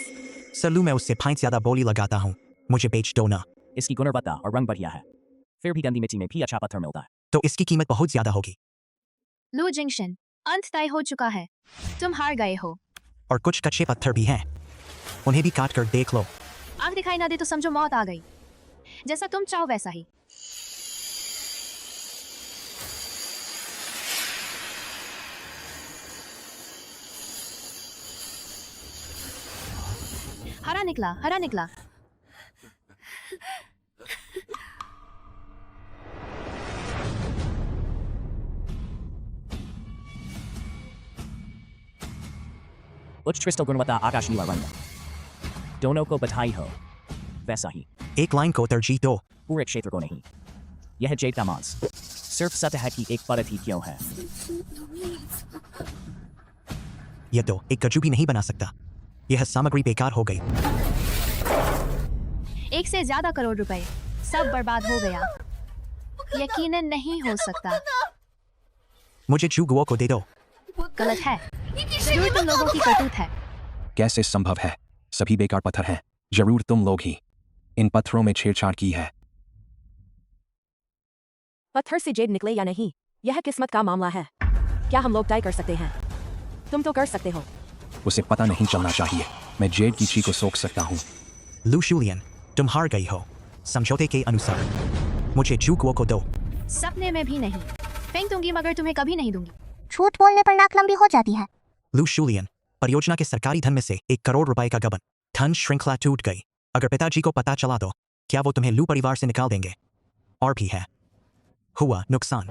S1: सलू मैं उससे 5 ज्यादा बोली लगाता हूँ। मुझे बेच दो ना।
S10: इसकी गुणवत्ता और रंग बढ़िया है। फिर भी गंदी मिट्टी में भी अच्छा पत्थर मिलता है।
S1: तो इसकी कीमत बहुत ज्यादा होगी।
S5: लू जिंगशन, अंत तय हो चुका है। तुम हार गए हो।
S1: और कुछ कच्चे पत्थर भी हैं, उन्हें भी काट कर देख लो।
S5: आग दिखाई ना दे तो समझो मौत आ गई। जैसा तुम चाहो वैसा ही। हरा निकला, हरा निकला।
S10: उच्च क्रिस्टल गुणवत्ता आकाश नीला रंग। दोनों को बधाई हो। वैसा ही
S1: एक लाइन को तरजीह दो।
S10: पूरे क्षेत्र को नहीं। यह जेड का मांस सिर्फ सतह की एक परत ही क्यों है?
S1: यह तो एक गज्जू भी नहीं बना सकता। यह सामग्री बेकार हो गई।
S5: 1 से ज्यादा करोड़ रुपए सब बर्बाद हो गया। यकीनन नहीं हो सकता।
S1: मुझे जुगुओ को दे दो।
S5: गलत है। जरूर तुम लोगों की करतूत है।
S14: कैसे संभव है? सभी बेकार पत्थर हैं। जरूर तुम लोग ही इन पत्थरों में छेड़छाड़ की है।
S8: पत्थर से जेड निकले या नहीं, यह किस्मत का मामला है। क्या हम लोग तय कर सकते हैं? तुम तो कर सकते हो।
S14: उसे पता नहीं चलना चाहिए। मैं जेड की ची को सोख सकता हूँ।
S1: लूशुलियन, तुम हार गई हो। समझौते के अनुसार मुझे जुगुओ को दो।
S5: सपने में भी नहीं। फेंक दूंगी मगर तुम्हें कभी नहीं दूंगी।
S2: झूठ बोलने पर नाक लंबी हो जाती है।
S1: लूशुलियन, परियोजना के सरकारी धन में से 1 करोड़ रुपए का गबन। धन श्रृंखला टूट गई। अगर पिताजी को पता चला तो क्या वो तुम्हें लू परिवार से निकाल देंगे? और भी है, हुआ नुकसान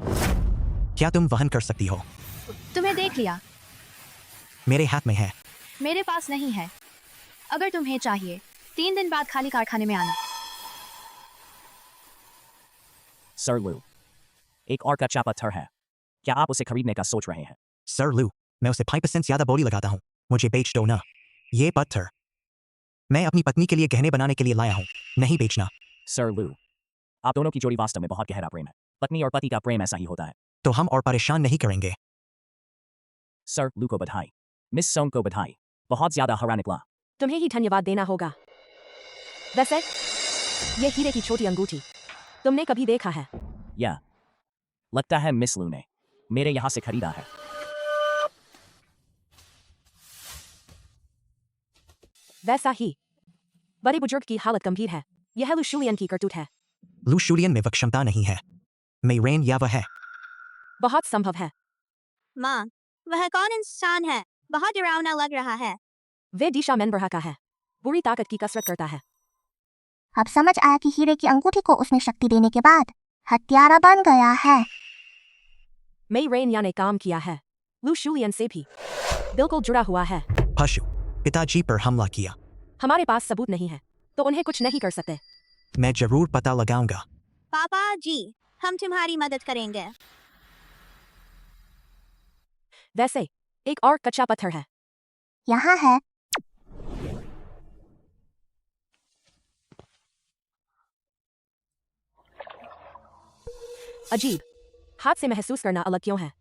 S1: क्या तुम वहन कर सकती हो?
S5: तुम्हें देख लिया।
S1: मेरे हाथ में है।
S5: मेरे पास नहीं है। अगर तुम्हें चाहिए 3 दिन बाद खाली कारखाने में आना।
S10: सर लू, एक और कच्चा पत्थर है, क्या आप उसे खरीदने का सोच रहे हैं?
S1: सर लू, मैं उसे 5% ज्यादा बोली लगाता हूँ, मुझे बेच दो ना। ये पत्थर मैं अपनी पत्नी के लिए गहने बनाने के लिए लाया हूँ, नहीं बेचना।
S10: सर लू, आप दोनों की जोड़ी वास्तव में बहुत गहरा प्रेम है। पत्नी और पति का प्रेम ऐसा ही होता है।
S1: तो हम और परेशान नहीं करेंगे।
S10: सर लू को बधाई, मिस सोंग को बधाई, बहुत ज्यादा हरा निकला।
S8: तुम्हें ही धन्यवाद देना होगा। वैसे ये हीरे की छोटी अंगूठी तुमने कभी देखा है?
S10: या लगता है मिस लू ने मेरे यहां से खरीदा है।
S8: वैसा ही। बड़े बुजुर्ग की हालत गंभीर है। यह लू शुलियन की करतूत है।
S1: लू शुलियन में वह क्षमता नहीं है। मेरेन या वह है।
S8: बहुत संभव है।
S3: माँ, वह कौन इंसान है? बहुत डरावना लग रहा है।
S8: वे दिशा मेनबरहा का है, बुरी ताकत की कसरत करता है।
S2: अब समझ आया कि हीरे की अंगूठी को उसने शक्ति देने के बाद हत्यारा बन गया है।
S8: मई रेन ने काम किया है, लू शुलियन से भी बिल्कुल जुड़ा हुआ है।
S1: पशु पिताजी पर हमला किया।
S8: हमारे पास सबूत नहीं है तो उन्हें कुछ नहीं कर सकते।
S1: मैं जरूर पता लगाऊंगा।
S3: पापा जी, हम तुम्हारी मदद करेंगे।
S8: वैसे एक और कच्चा पत्थर है।
S2: यहाँ है।
S8: अजीब, हाथ से महसूस करना अलग क्यों है?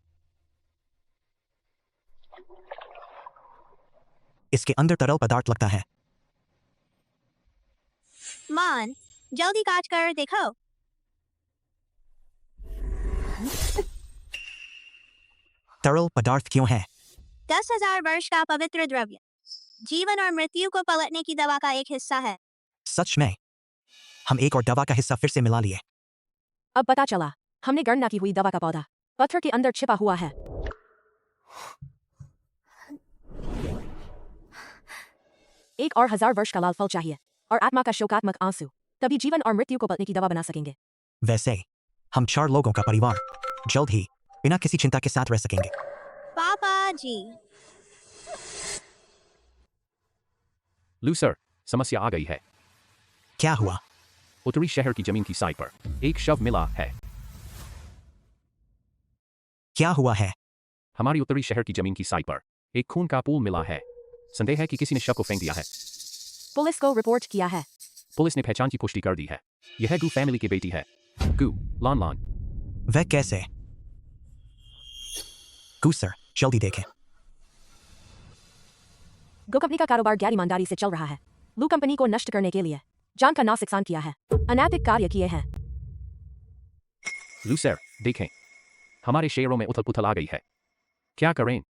S1: इसके अंदर तरल पदार्थ लगता है।
S3: मान, जल्दी काट कर देखो।
S1: तरल पदार्थ क्यों है?
S3: 10,000 वर्ष का पवित्र द्रव्य, जीवन और मृत्यु को पलटने की दवा का एक हिस्सा है।
S1: सच में? हम एक और दवा का हिस्सा फिर से मिला लिए।
S8: अब पता चला, हमने गणना की हुई दवा का पौधा पत्थर के अंदर छिपा हुआ है। एक और 1000 वर्ष का लाल फल चाहिए और आत्मा का शोकात्मक आंसू, तभी जीवन और मृत्यु को पलटने की दवा बना सकेंगे।
S1: वैसे हम 4 लोगों का परिवार जल्द ही बिना किसी चिंता के साथ रह सकेंगे।
S3: पापा जी।
S4: लू सर, समस्या आ गई है।
S1: क्या हुआ?
S4: उत्तरी शहर की जमीन की साइड पर एक शव मिला है।
S1: क्या हुआ है?
S4: हमारी उत्तरी शहर की जमीन की साइड पर एक खून का पूल मिला है। संदेह है कि किसी ने शव को फेंक दिया है।
S8: पुलिस को रिपोर्ट किया है।
S4: पुलिस ने पहचान की पुष्टि कर दी है। यह गू फैमिली की बेटी है, गू लॉन लॉन।
S1: वह कैसे? गू सर, जल्दी देखें।
S8: गो कंपनी का कारोबार गैर ईमानदारी से चल रहा है। लू कंपनी को नष्ट करने के लिए जान का नासिकसान किया है, अनैतिक कार्य किए हैं।
S4: लू सर, देखें, हमारे शेयरों में उथल पुथल आ गई है। क्या करें?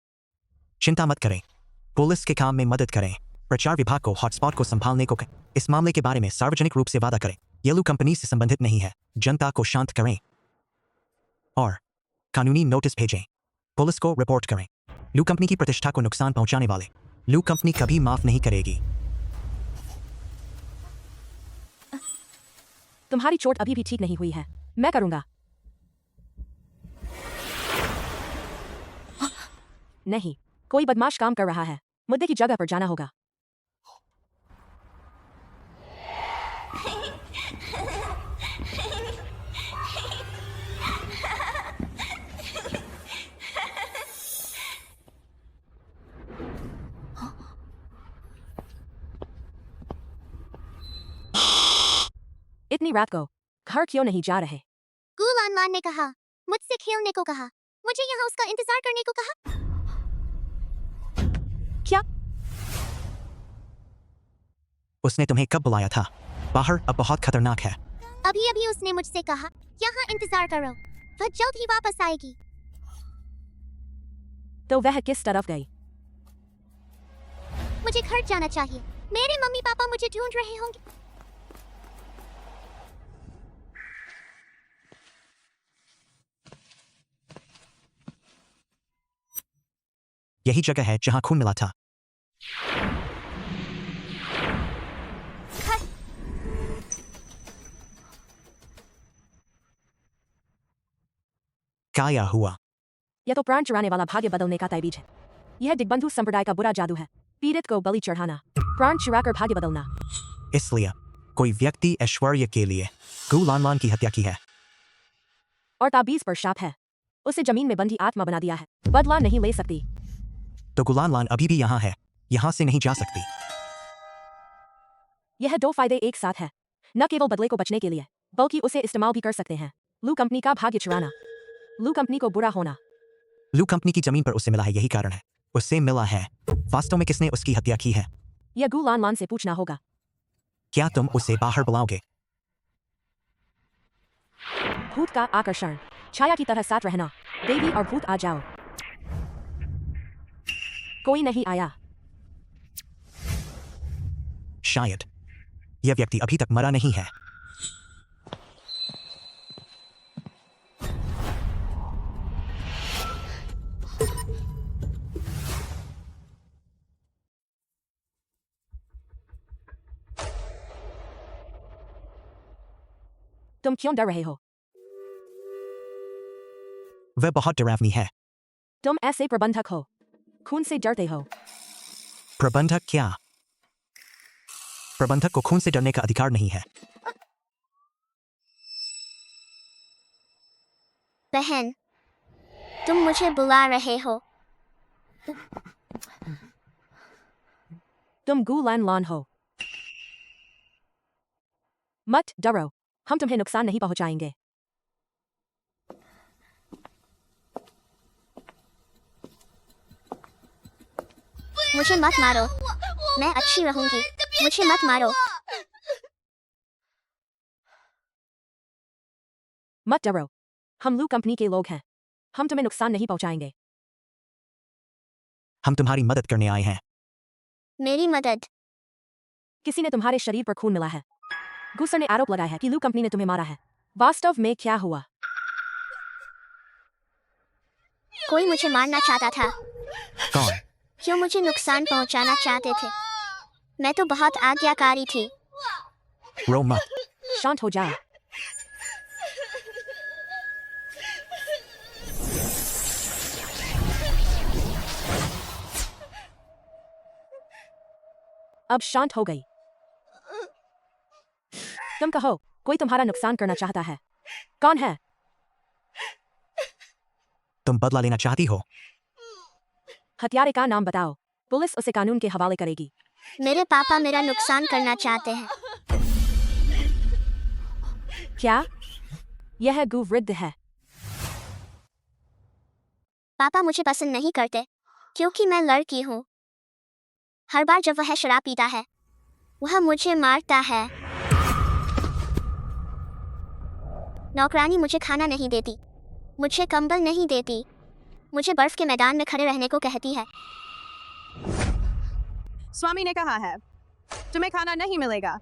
S1: चिंता मत करें, पुलिस के काम में मदद करें। प्रचार विभाग को हॉटस्पॉट को संभालने को कहें। इस मामले के बारे में सार्वजनिक रूप से वादा करें। ये लू कंपनी से संबंधित नहीं है। जनता को शांत करें और कानूनी नोटिस भेजें। पुलिस को रिपोर्ट करें। लू कंपनी की प्रतिष्ठा को नुकसान पहुंचाने वाले लू कंपनी कभी माफ नहीं करेगी।
S8: तुम्हारी चोट अभी भी ठीक नहीं हुई है, मैं करूंगा। नहीं, कोई बदमाश काम कर रहा है। मुद्दे की जगह पर जाना होगा। इतनी रात को घर क्यों नहीं जा रहे?
S2: गुलान मान ने कहा, मुझसे खेलने को कहा, मुझे यहाँ उसका इंतजार करने को कहा।
S8: क्या?
S1: उसने तुम्हें कब बुलाया था? बाहर अब बहुत खतरनाक है।
S2: अभी अभी उसने मुझसे कहा, यहाँ इंतजार करो, वह जल्द ही वापस आएगी।
S8: तो वह किस तरफ गई?
S2: मुझे घर जाना चाहिए। मेरे मम्मी पापा मुझे ढूंढ रहे होंगे।
S1: यही जगह है जहां खून मिला था। क्या हुआ?
S8: यह तो प्राण चुराने वाला भाग्य बदलने का ताबीज है। यह दिग्बंधु संप्रदाय का बुरा जादू है। पीड़ित को बलि चढ़ाना, प्राण चुराकर भाग्य बदलना।
S1: इसलिए कोई व्यक्ति ऐश्वर्य के लिए गु लानलान की हत्या की है
S8: और ताबीज पर शाप है। उसे जमीन में बंधी आत्मा बना दिया है। बदला नहीं ले सकती।
S1: तो गुलानलान अभी भी यहाँ है, यहाँ से नहीं जा सकती।
S8: यह दो फायदे एक साथ है। न केवल बदले को बचने के लिए, बल्कि उसे इस्तेमाल भी कर सकते हैं। लू कंपनी का भाग्य चुराना, लू कंपनी को बुरा होना।
S1: लू कंपनी की जमीन पर उसे मिला है, यही कारण है उससे मिला है। वास्तव में किसने उसकी हत्या की है?
S8: यह गु लानलान से पूछना होगा।
S1: क्या तुम उसे बाहर बुलाओगे?
S8: भूत का आकर्षण, छाया की तरह साथ रहना। देवी और भूत आ जाओ। कोई नहीं आया।
S1: शायद यह व्यक्ति अभी तक मरा नहीं है।
S8: तुम क्यों डर रहे हो?
S1: वह बहुत डरावनी है।
S8: तुम ऐसे प्रबंधक हो, खून से डरते हो।
S1: प्रबंधक क्या? प्रबंधक को खून से डरने का अधिकार नहीं है।
S2: बहन, तुम मुझे बुला रहे हो?
S8: तुम गु लानलान हो। मत डरो, हम तुम्हें नुकसान नहीं पहुंचाएंगे।
S2: मुझे मत मारो, मैं अच्छी रहूंगी। मुझे मत मारो।
S8: मत डरो, हम लू कंपनी के लोग हैं। हम तुम्हें नुकसान नहीं पहुंचाएंगे।
S1: हम तुम्हारी मदद करने आए हैं।
S2: मेरी मदद?
S8: किसी ने तुम्हारे शरीर पर खून मिला है। गुस्सर ने आरोप लगाया है कि लू कंपनी ने तुम्हें मारा है। वास्तव में क्या हुआ?
S2: कोई मुझे मारना चाहता था।
S1: कौन?
S2: क्यों मुझे नुकसान पहुंचाना चाहते थे? मैं तो बहुत आज्ञाकारी थी।
S1: रो मत।
S8: शांत हो जाओ। अब शांत हो गई। तुम कहो, कोई तुम्हारा नुकसान करना चाहता है। कौन है?
S1: तुम बदला लेना चाहती हो?
S8: हत्यारे का नाम बताओ, पुलिस उसे कानून के हवाले करेगी।
S2: मेरे पापा मेरा नुकसान करना चाहते हैं।
S8: क्या? यह गु वृद्ध है।
S2: पापा मुझे पसंद नहीं करते, क्योंकि मैं लड़की हूँ। हर बार जब वह शराब पीता है, वह मुझे मारता है। नौकरानी मुझे खाना नहीं देती, मुझे कंबल नहीं देती, मुझे बर्फ के मैदान में खड़े रहने को कहती है।
S6: स्वामी ने कहा है, तुम्हें खाना नहीं मिलेगा।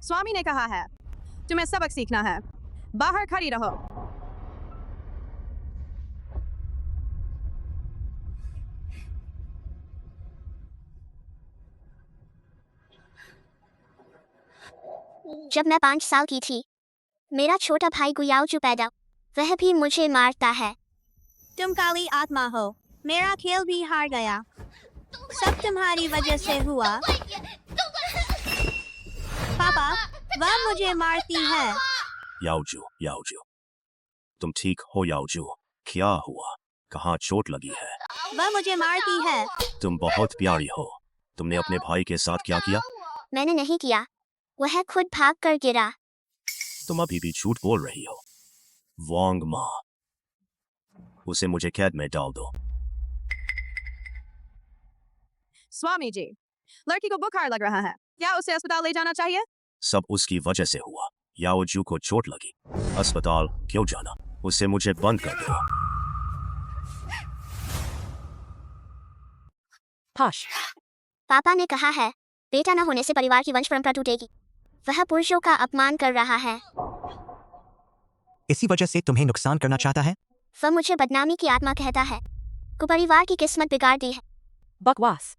S6: स्वामी ने कहा है, तुम्हें सबक सीखना है। बाहर खड़ी रहो।
S2: जब मैं 5 साल की थी, मेरा छोटा भाई गुयाओजू पैदा, वह भी मुझे मारता है।
S3: तुम काली आत्मा हो, मेरा खेल भी हार गया। सब तुम्हारी वजह से हुआ। पापा, वह मुझे मारती है।
S12: याओजू, याओजू, तुम ठीक हो याओजू? क्या हुआ? कहाँ चोट लगी है?
S3: वह मुझे मारती है।
S12: तुम बहुत प्यारी हो। तुमने अपने भाई के साथ क्या किया?
S2: मैंने नहीं किया, वह खुद भाग कर गिरा।
S12: तुम अभी भी झूठ बोल रही हो। वांग माँ, उसे मुझे कैद में डाल दो।
S6: स्वामी जी, लड़की को बुखार लग रहा है, क्या उसे अस्पताल ले जाना चाहिए?
S12: सब उसकी वजह से हुआ। याओजू को चोट लगी। अस्पताल क्यों जाना? उसे मुझे बंद कर दो।
S8: पाश,
S2: पापा ने कहा है बेटा न होने से परिवार की वंश परंपरा टूटेगी। वह पुरुषों का अपमान कर रहा है।
S1: इसी वजह से तुम्हें नुकसान करना चाहता है।
S2: वह मुझे बदनामी की आत्मा कहता है। परिवार की किस्मत बिगाड़ दी है।
S8: बकवास।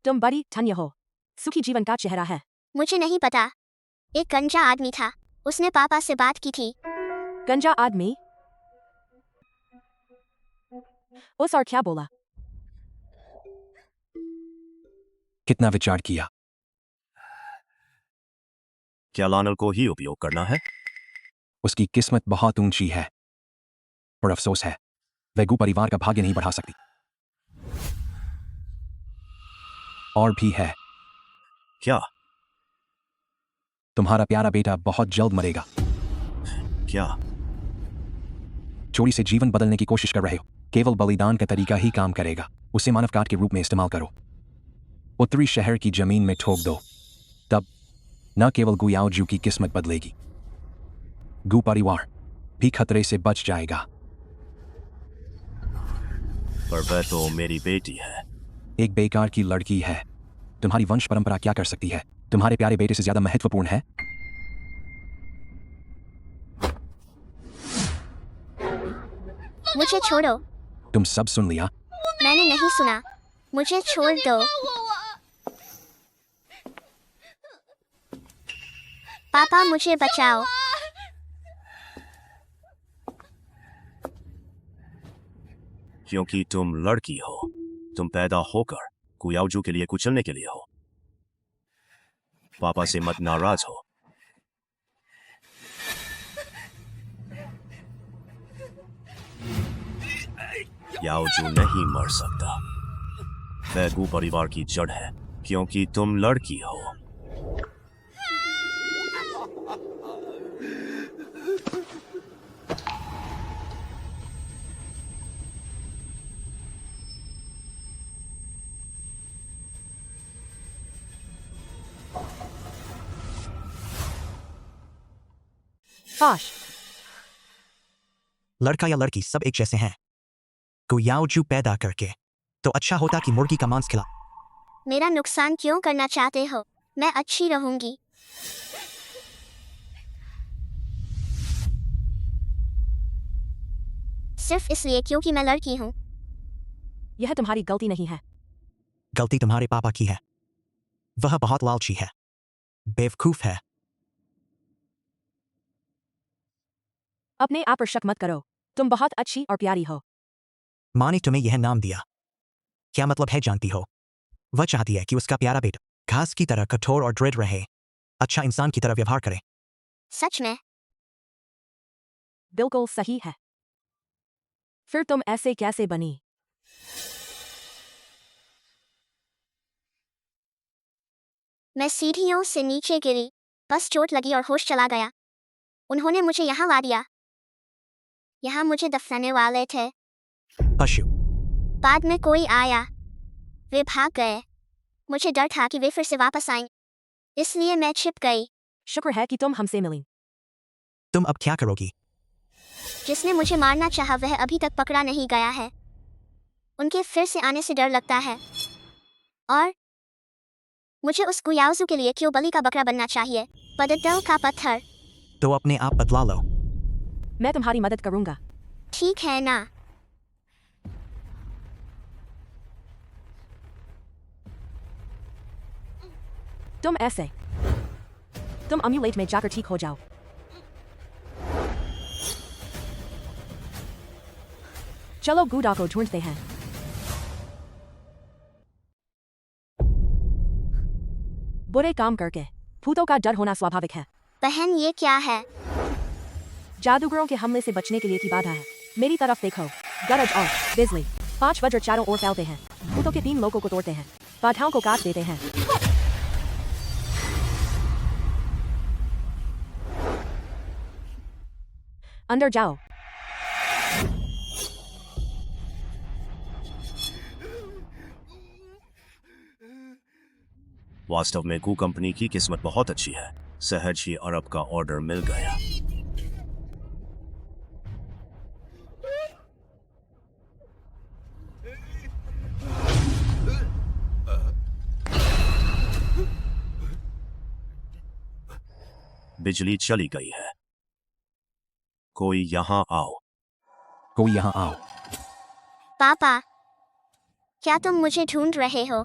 S8: तुम बड़ी धन्य हो। सुखी जीवन का चेहरा है।
S2: मुझे नहीं पता। एक गंजा आदमी था। उसने पापा से बात की थी।
S8: गंजा आदमी? उस और क्या बोला?
S14: कितना विचार किया?
S12: क्या लानल को ही उपयोग करना है?
S14: उसकी किस्मत बहुत ऊंची है, पर अफसोस है वह गु परिवार का भाग्य नहीं बढ़ा सकती। और भी है।
S12: क्या?
S14: तुम्हारा प्यारा बेटा बहुत जल्द मरेगा।
S12: क्या?
S14: चोरी से जीवन बदलने की कोशिश कर रहे हो। केवल बलिदान का तरीका ही काम करेगा। उसे मानव काट के रूप में इस्तेमाल करो। उत्तरी शहर की जमीन में ठोक दो। तब न केवल गु याओजू की किस्मत बदलेगी, गु परिवार भी खतरे से बच जाएगा।
S12: पर वह तो मेरी बेटी है।
S14: एक बेकार की लड़की है। तुम्हारी वंश परंपरा क्या कर सकती है? तुम्हारे प्यारे बेटे से ज्यादा महत्वपूर्ण है?
S2: मुझे छोड़ो।
S14: तुम सब सुन लिया?
S2: मैंने नहीं सुना। मुझे छोड़ दो। पापा मुझे बचाओ।
S12: क्योंकि तुम लड़की हो। तुम पैदा होकर गु याओजू के लिए कुचलने के लिए हो। पापा से मत नाराज हो। याओजू नहीं मर सकता। वह गु परिवार की जड़ है क्योंकि तुम लड़की हो।
S8: पाश,
S1: लड़का या लड़की सब एक जैसे हैं। गु याओजू पैदा करके तो अच्छा होता कि मुर्गी का मांस खिला।
S2: मेरा नुकसान क्यों करना चाहते हो? मैं अच्छी रहूंगी। सिर्फ इसलिए क्योंकि मैं लड़की हूँ।
S8: यह तुम्हारी गलती नहीं है।
S1: गलती तुम्हारे पापा की है। वह बहुत लालची है, बेवकूफ है।
S8: अपने आप पर शक मत करो। तुम बहुत अच्छी और प्यारी हो।
S1: माँ ने तुम्हें यह नाम दिया, क्या मतलब है जानती हो? वह चाहती है कि उसका प्यारा बेटा घास की तरह कठोर और दृढ़ रहे, अच्छा इंसान की तरह व्यवहार करे।
S2: सच में?
S8: बिल्कुल सही है। फिर तुम ऐसे कैसे बनी?
S2: मैं सीढ़ियों से नीचे गिरी, बस चोट लगी और होश चला गया। उन्होंने मुझे यहाँ ला दिया। यहाँ मुझे दफनाने वाले थे।
S1: पशु।
S2: बाद में कोई आया। वे भाग गए। मुझे डर था कि वे फिर से वापस आएंगे, इसलिए मैं छिप गई।
S8: शुक्र है कि तुम हमसे मिली।
S1: तुम अब क्या करोगी?
S2: जिसने मुझे मारना चाहा वह अभी तक पकड़ा नहीं गया है। उनके फिर से आने से डर लगता है। और मुझे उस गु याओजू के लिए क्यों बलि का बकरा बनना चाहिए? बदल का पत्थर।
S1: तो अपने आप बदला लो।
S8: मैं तुम्हारी मदद करूंगा।
S2: ठीक है ना?
S8: तुम ऐसे। तुम अम्यूलेट में जाकर ठीक हो जाओ। चलो गुडा को ढूंढते हैं। बुरे काम करके भूतों का डर होना स्वाभाविक है।
S2: बहन ये क्या है?
S8: जादूगरों के हमले से बचने के लिए की बाधा है। मेरी तरफ देखो। गरज और बिजली 5 वज्र चारों ओर फैलते हैं। भूतों के 3 लोगों को तोड़ते हैं, बाधाओं को काट देते हैं। अंदर जाओ।
S12: वास्तव में गू कंपनी की किस्मत बहुत अच्छी है। सहज ही अरब का ऑर्डर मिल गया। बिजली चली गई है। कोई यहां आओ।
S14: कोई यहाँ आओ।
S2: पापा, क्या तुम मुझे ढूंढ रहे हो?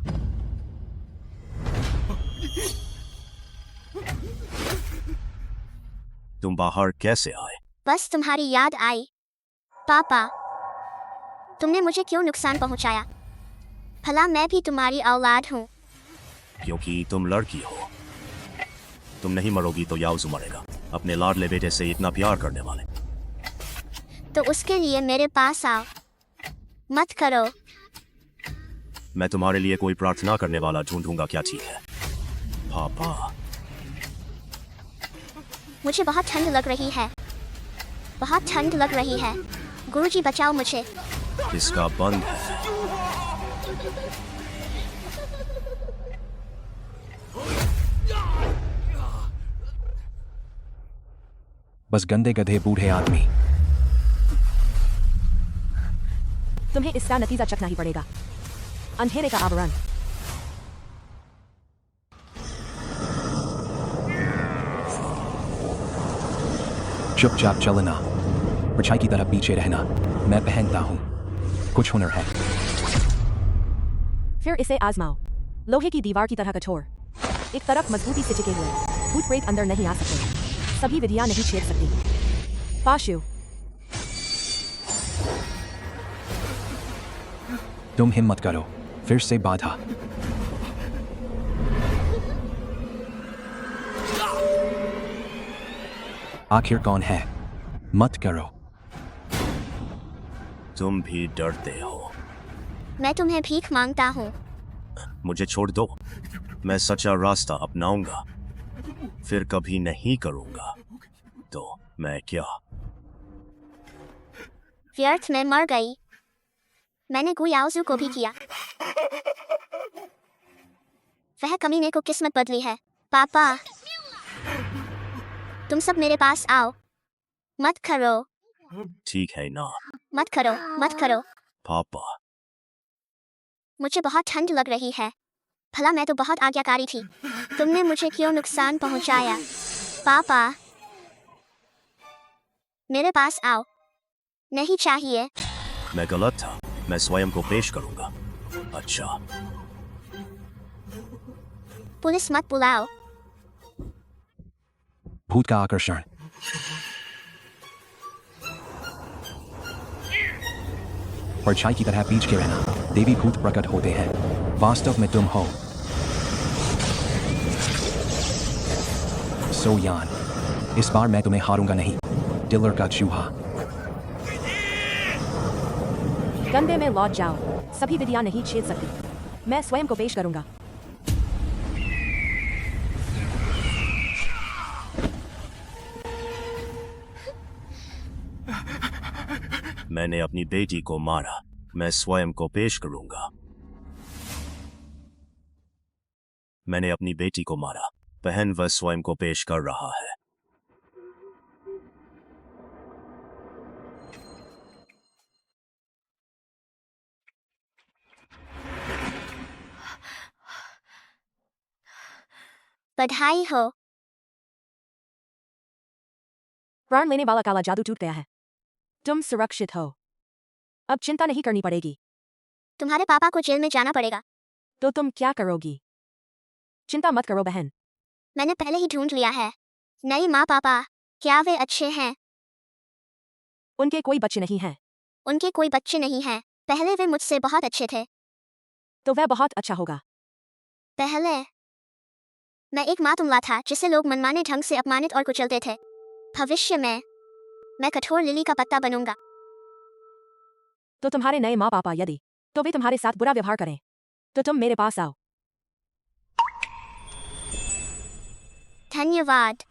S12: तुम बाहर कैसे आए?
S2: बस तुम्हारी याद आई। पापा, तुमने मुझे क्यों नुकसान पहुंचाया? भला मैं भी तुम्हारी औलाद हूँ।
S12: क्योंकि तुम लड़की हो। तुम नहीं मरोगी तो याओजू मरेगा, अपने लाडले बेटे से इतना प्यार करने वाले।
S2: तो उसके लिए मेरे पास आओ। मत करो।
S12: मैं तुम्हारे लिए कोई प्रार्थना करने वाला ढूंढूंगा, क्या ठीक है? पापा,
S2: मुझे बहुत ठंड लग रही है। बहुत ठंड लग रही है। गुरुजी बचाओ मुझे।
S12: इसका बंद है।
S14: बस गंदे गधे बूढ़े आदमी।
S8: तुम्हें इसका नतीजा चखना ही पड़ेगा। अंधेरे का आवरण।
S14: चुपचाप चलना, परछाई की तरह पीछे रहना। मैं पहनता हूँ, कुछ हुनर है।
S8: फिर इसे आजमाओ। लोहे की दीवार की तरह कठोर, एक तरफ मजबूती से टिके हुए। भूत प्रेत अंदर नहीं आ सकते। सभी विधियां नहीं छेड़ सकती। पाशु,
S14: तुम हिम्मत करो। फिर से बाधा। आखिर कौन है? मत करो।
S12: तुम भी डरते हो।
S2: मैं तुम्हें भीख मांगता हूँ।
S12: मुझे छोड़ दो। मैं सच्चा रास्ता अपनाऊंगा, फिर कभी नहीं करूंगा। तो मैं क्या?
S2: व्यर्थ में मर गई। मैंने गुयाओजू को भी किया। वह कमीने को किस्मत बदली है। पापा, तुम सब मेरे पास आओ। मत करो।
S12: ठीक है ना?
S2: मत करो, मत करो।
S12: पापा,
S2: मुझे बहुत ठंड लग रही है। भला मैं तो बहुत आज्ञाकारी थी। तुमने मुझे क्यों नुकसान पहुंचाया? पापा, मेरे पास आओ। नहीं चाहिए।
S12: मैं गलत था। मैं स्वयं को पेश करूंगा। अच्छा,
S2: पुलिस मत बुलाओ।
S14: भूत का आकर्षण। परछाई की तरह पीछ के रहना। देवी भूत प्रकट होते हैं। वास्तव में तुम हो सोयान। इस बार मैं तुम्हें हारूंगा नहीं। डिलर का चूहा।
S8: गंदे में लौट जाओ। सभी विधियां नहीं छेड़ सकती। मैं स्वयं को पेश करूंगा।
S12: मैंने अपनी बेटी को मारा। मैं स्वयं को पेश करूंगा। मैंने अपनी बेटी को मारा। बहन वह स्वयं को पेश कर रहा है।
S2: बधाई हो।
S8: प्राण लेने वाला काला जादू टूट गया है। तुम सुरक्षित हो। अब चिंता नहीं करनी पड़ेगी।
S2: तुम्हारे पापा को जेल में जाना पड़ेगा।
S8: तो तुम क्या करोगी? चिंता मत करो बहन।
S2: मैंने पहले ही ढूंढ लिया है। नहीं माँ पापा, क्या वे अच्छे हैं?
S8: उनके कोई बच्चे नहीं हैं।
S2: उनके कोई बच्चे नहीं हैं। पहले वे मुझसे बहुत अच्छे थे।
S8: तो वह बहुत अच्छा होगा।
S2: पहले मैं एक मातुमला था जिसे लोग मनमाने ढंग से अपमानित और कुचलते थे। भविष्य में मैं कठोर लिली का पत्ता बनूंगा।
S8: तो तुम्हारे नए माँ पापा यदि तो वे तुम्हारे साथ बुरा व्यवहार करें तो तुम मेरे पास आओ।
S2: धन्यवाद।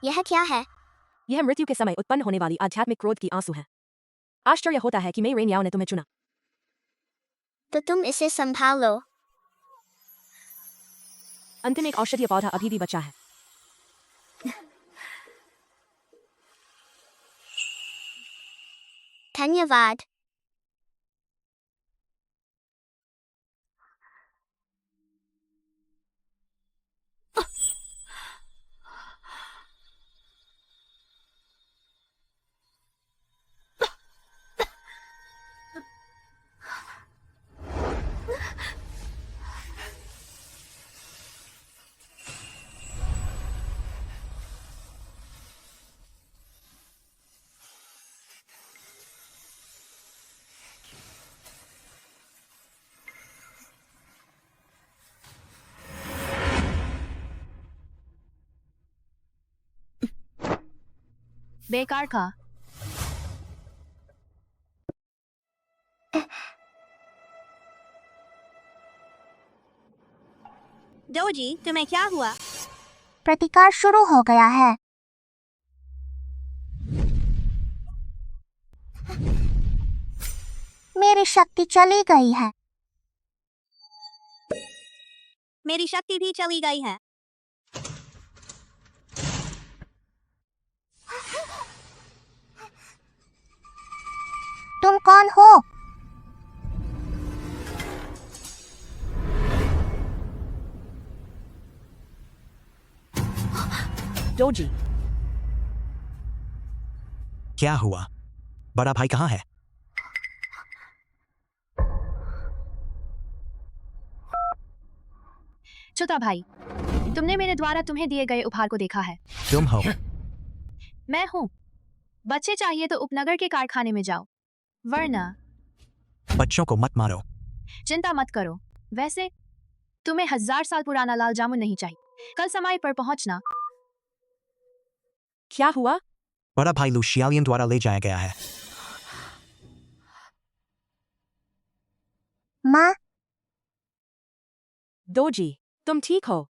S2: यह क्या है?
S8: यह मृत्यु के समय उत्पन्न होने वाली आध्यात्मिक क्रोध की आंसू है। आश्चर्य होता है कि मेई रेन्याओ ने तुम्हें चुना।
S2: तो तुम इसे संभाल लो।
S8: अंतिम एक औषधीय पौधा अभी भी बचा है।
S2: धन्यवाद।
S5: बेकार का।
S3: डोजी, तुम्हें क्या हुआ?
S2: प्रतिकार शुरू हो गया है। मेरी शक्ति चली गई है।
S3: मेरी शक्ति भी चली गई है।
S2: तुम कौन हो?
S8: डोजी,
S1: क्या हुआ? बड़ा भाई कहाँ है?
S5: छोटा भाई, तुमने मेरे द्वारा तुम्हें दिए गए उपहार को देखा है।
S1: तुम हो?
S5: मैं हूँ। बच्चे चाहिए तो उपनगर के कारखाने में जाओ, वरना
S1: बच्चों को मत मारो।
S5: चिंता मत करो। वैसे तुम्हें 1000 साल पुराना लाल जामुन नहीं चाहिए। कल समय पर पहुंचना।
S8: क्या हुआ?
S1: बड़ा भाई लुशियालियन द्वारा ले जाया गया है।
S2: माँ,
S8: डोजी, तुम ठीक हो?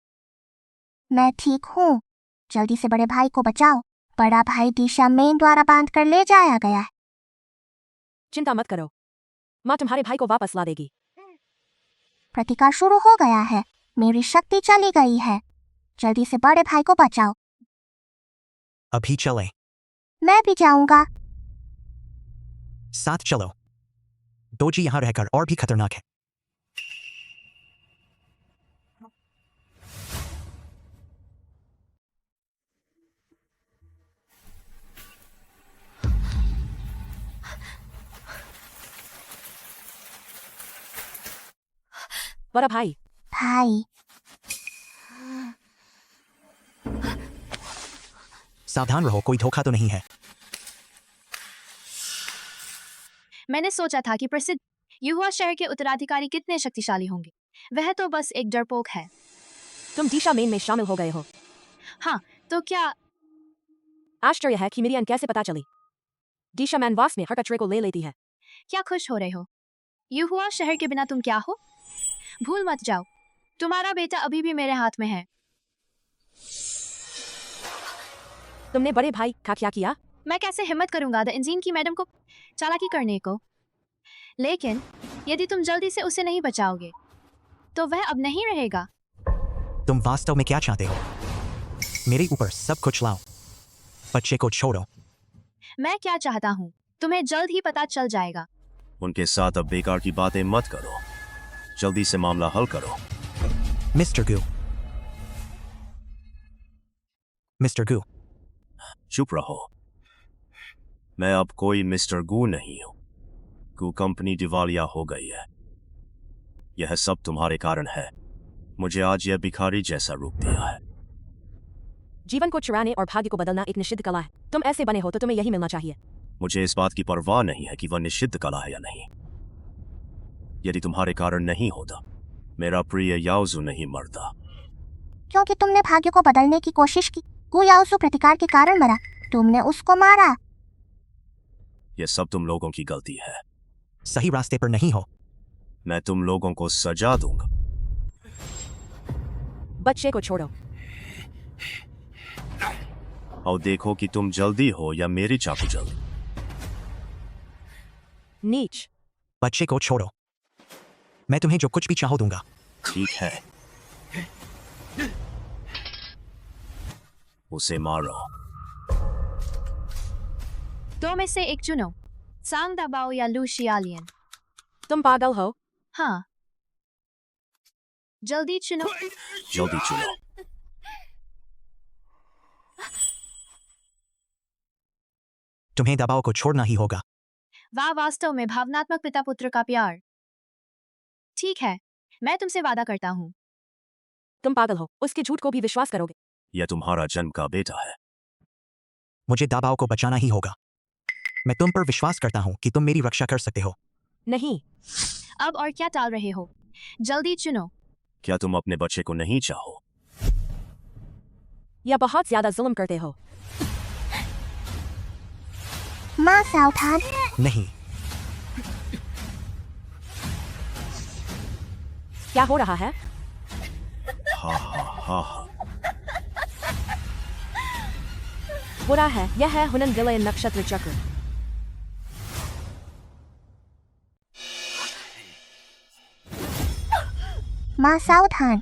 S2: मैं ठीक हूँ। जल्दी से बड़े भाई को बचाओ। बड़ा भाई दिशा मेन द्वारा बांध कर ले जाया गया है।
S8: चिंता मत करो, माँ तुम्हारे भाई को वापस ला देगी।
S2: प्रतिकार शुरू हो गया है। मेरी शक्ति चली गई है। जल्दी से बड़े भाई को बचाओ।
S1: अभी चले।
S2: मैं भी जाऊंगा।
S1: साथ चलो। डोजी यहाँ रहकर और भी खतरनाक है।
S8: बड़ा भाई।
S2: भाई,
S1: सावधान रहो, कोई धोखा तो नहीं है।
S5: मैंने सोचा था कि प्रसिद्ध युवा शहर के उत्तराधिकारी कितने शक्तिशाली होंगे। वह तो बस एक डरपोक है।
S8: तुम दिशा मेन में शामिल हो गए हो।
S5: हाँ, तो क्या?
S8: आश्चर्य है कि मिरियन कैसे पता चली। दिशा मैनवास में हर कचरे को ले लेती है।
S5: क्या खुश हो रहे हो? युवा शहर के बिना तुम क्या हो? भूल मत जाओ, तुम्हारा बेटा अभी भी मेरे हाथ में है।
S8: तुमने बड़े भाई का क्या किया?
S5: मैं कैसे हिम्मत करूंगा द इंजीन की मैडम को चालाकी करने को। लेकिन यदि तुम जल्दी से उसे नहीं बचाओगे तो वह अब नहीं रहेगा।
S1: तुम वास्तव में क्या चाहते हो? मेरे ऊपर सब कुछ लाओ, बच्चे को छोड़ो।
S5: मैं क्या चाहता हूँ तुम्हें जल्द ही पता चल जाएगा।
S12: उनके साथ अब बेकार की बातें मत करो। जल्दी से मामला हल करो।
S1: मिस्टर गू। मिस्टर गू।
S12: चुप रहो। मैं अब कोई मिस्टर गू नहीं हूं। गू कंपनी दिवालिया हो गई है। यह सब तुम्हारे कारण है। मुझे आज यह भिखारी जैसा रूप दिया है।
S8: जीवन को चुराने और भाग्य को बदलना एक निषिद्ध कला है। तुम ऐसे बने हो तो तुम्हें यही मिलना चाहिए।
S12: मुझे इस बात की परवाह नहीं है कि वह निषिद्ध कला है या नहीं। यदि तुम्हारे कारण नहीं होता, मेरा प्रिय याओजू नहीं मरता।
S2: क्योंकि तुमने भाग्य को बदलने की कोशिश की। गु याओजू प्रतिकार के कारण मरा। तुमने उसको मारा।
S12: यह सब तुम लोगों की गलती है।
S1: सही रास्ते पर नहीं हो।
S12: मैं तुम लोगों को सजा दूंगा।
S8: बच्चे को छोड़ो।
S12: और देखो कि तुम जल्दी हो या मेरी चाकू जल्दी।
S8: नीच।
S1: बच्चे को छोड़ो। मैं तुम्हें जो कुछ भी चाहो दूंगा।
S12: ठीक है, उसे मारो।
S5: दो में से एक चुनो, सांग दाबाओ या लू शियालियन।
S8: तुम पागल हो?
S5: हाँ, जल्दी चुनो।
S12: जल्दी चुनो।
S1: तुम्हें दबाव को छोड़ना ही होगा।
S5: वाह, वास्तव में भावनात्मक पिता पुत्र का प्यार। ठीक है, मैं तुमसे वादा करता हूँ।
S8: तुम पागल हो, उसके झूठ को भी विश्वास करोगे?
S12: यह तुम्हारा जन्म का बेटा है।
S1: मुझे दबाव को बचाना ही होगा। मैं तुम पर विश्वास करता हूँ कि तुम मेरी रक्षा कर सकते हो।
S8: नहीं।
S5: अब और क्या टाल रहे हो? जल्दी चुनो।
S12: क्या तुम अपने बच्चे को नहीं चाहो?
S8: या बहुत ज्यादा जुल्म करते हो?
S2: माँ सावधान।
S1: नहीं।
S8: क्या हो रहा है?
S12: हा हा हा हा।
S8: बुरा है, यह है हुनन विलयन नक्षत्र चक्र।
S2: माँ सावधान।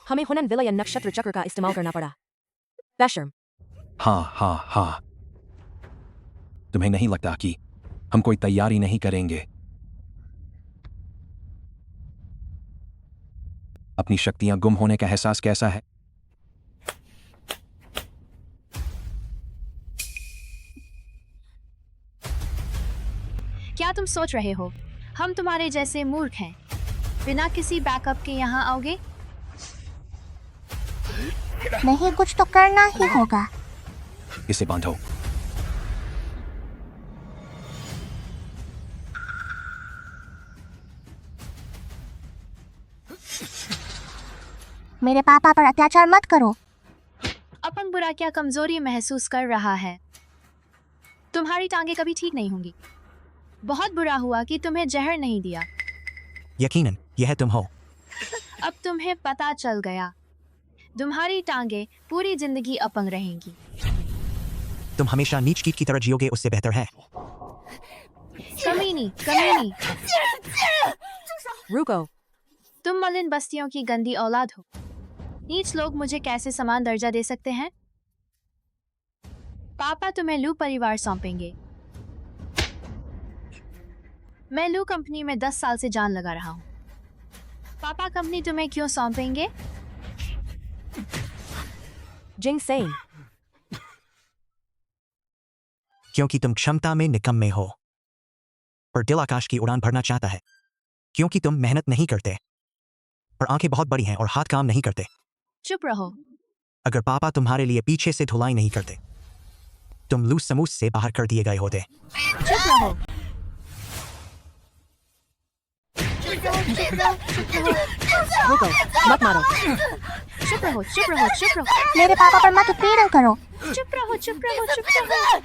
S8: हमें हुनन विलयन नक्षत्र चक्र का इस्तेमाल करना पड़ा। बेशर्म।
S14: हाँ हाँ हाँ। तुम्हें नहीं लगता कि हम कोई तैयारी नहीं करेंगे? अपनी शक्तियां गुम होने का एहसास कैसा है?
S5: क्या तुम सोच रहे हो हम तुम्हारे जैसे मूर्ख हैं? बिना किसी बैकअप के यहाँ आओगे?
S2: नहीं, कुछ तो करना ही होगा।
S14: इसे बांधो।
S2: मेरे पापा पर अत्याचार मत करो।
S5: अपन बुरा क्या कमजोरी महसूस कर रहा है? तुम्हारी टांगे कभी ठीक नहीं होंगी। बहुत बुरा हुआ कि तुम्हें जहर नहीं दिया।
S1: यकीनन यह तुम हो।
S5: अब तुम्हें पता चल गया। तुम्हारी टांगे पूरी जिंदगी अपंग रहेंगी।
S1: तुम हमेशा नीच कीट की तरह जियोगे, उससे बेहतर है।
S5: कमीनी, कमीनी।
S8: रुको।
S5: तुम मलिन बस्तियों की गंदी औलाद हो। नीच लोग मुझे कैसे समान दर्जा दे सकते हैं? पापा तुम्हें लू परिवार सौंपेंगे। मैं लू कंपनी में 10 साल से जान लगा रहा हूँ। पापा कंपनी तुम्हें क्यों सौंपेंगे?
S8: जिंग सेन।
S1: क्योंकि तुम क्षमता में निकम्मे हो, पर दिल आकाश की उड़ान भरना चाहता है। क्योंकि तुम मेहनत नहीं करते, पर आंखें बहुत बड़ी हैं और हाथ काम नहीं करते।
S5: चुप रहो।
S1: अगर पापा तुम्हारे लिए पीछे से धुलाई नहीं करते, तुम लू समूह से बाहर कर दिए गए होते।
S5: चुप रहो।
S8: रुको, मत मारो।
S5: चुप रहो, चुप रहो, चुप रहो।
S2: मेरे पापा पर मत उत्पीड़न करो।
S5: चुप रहो, चुप रहो, चुप रहो।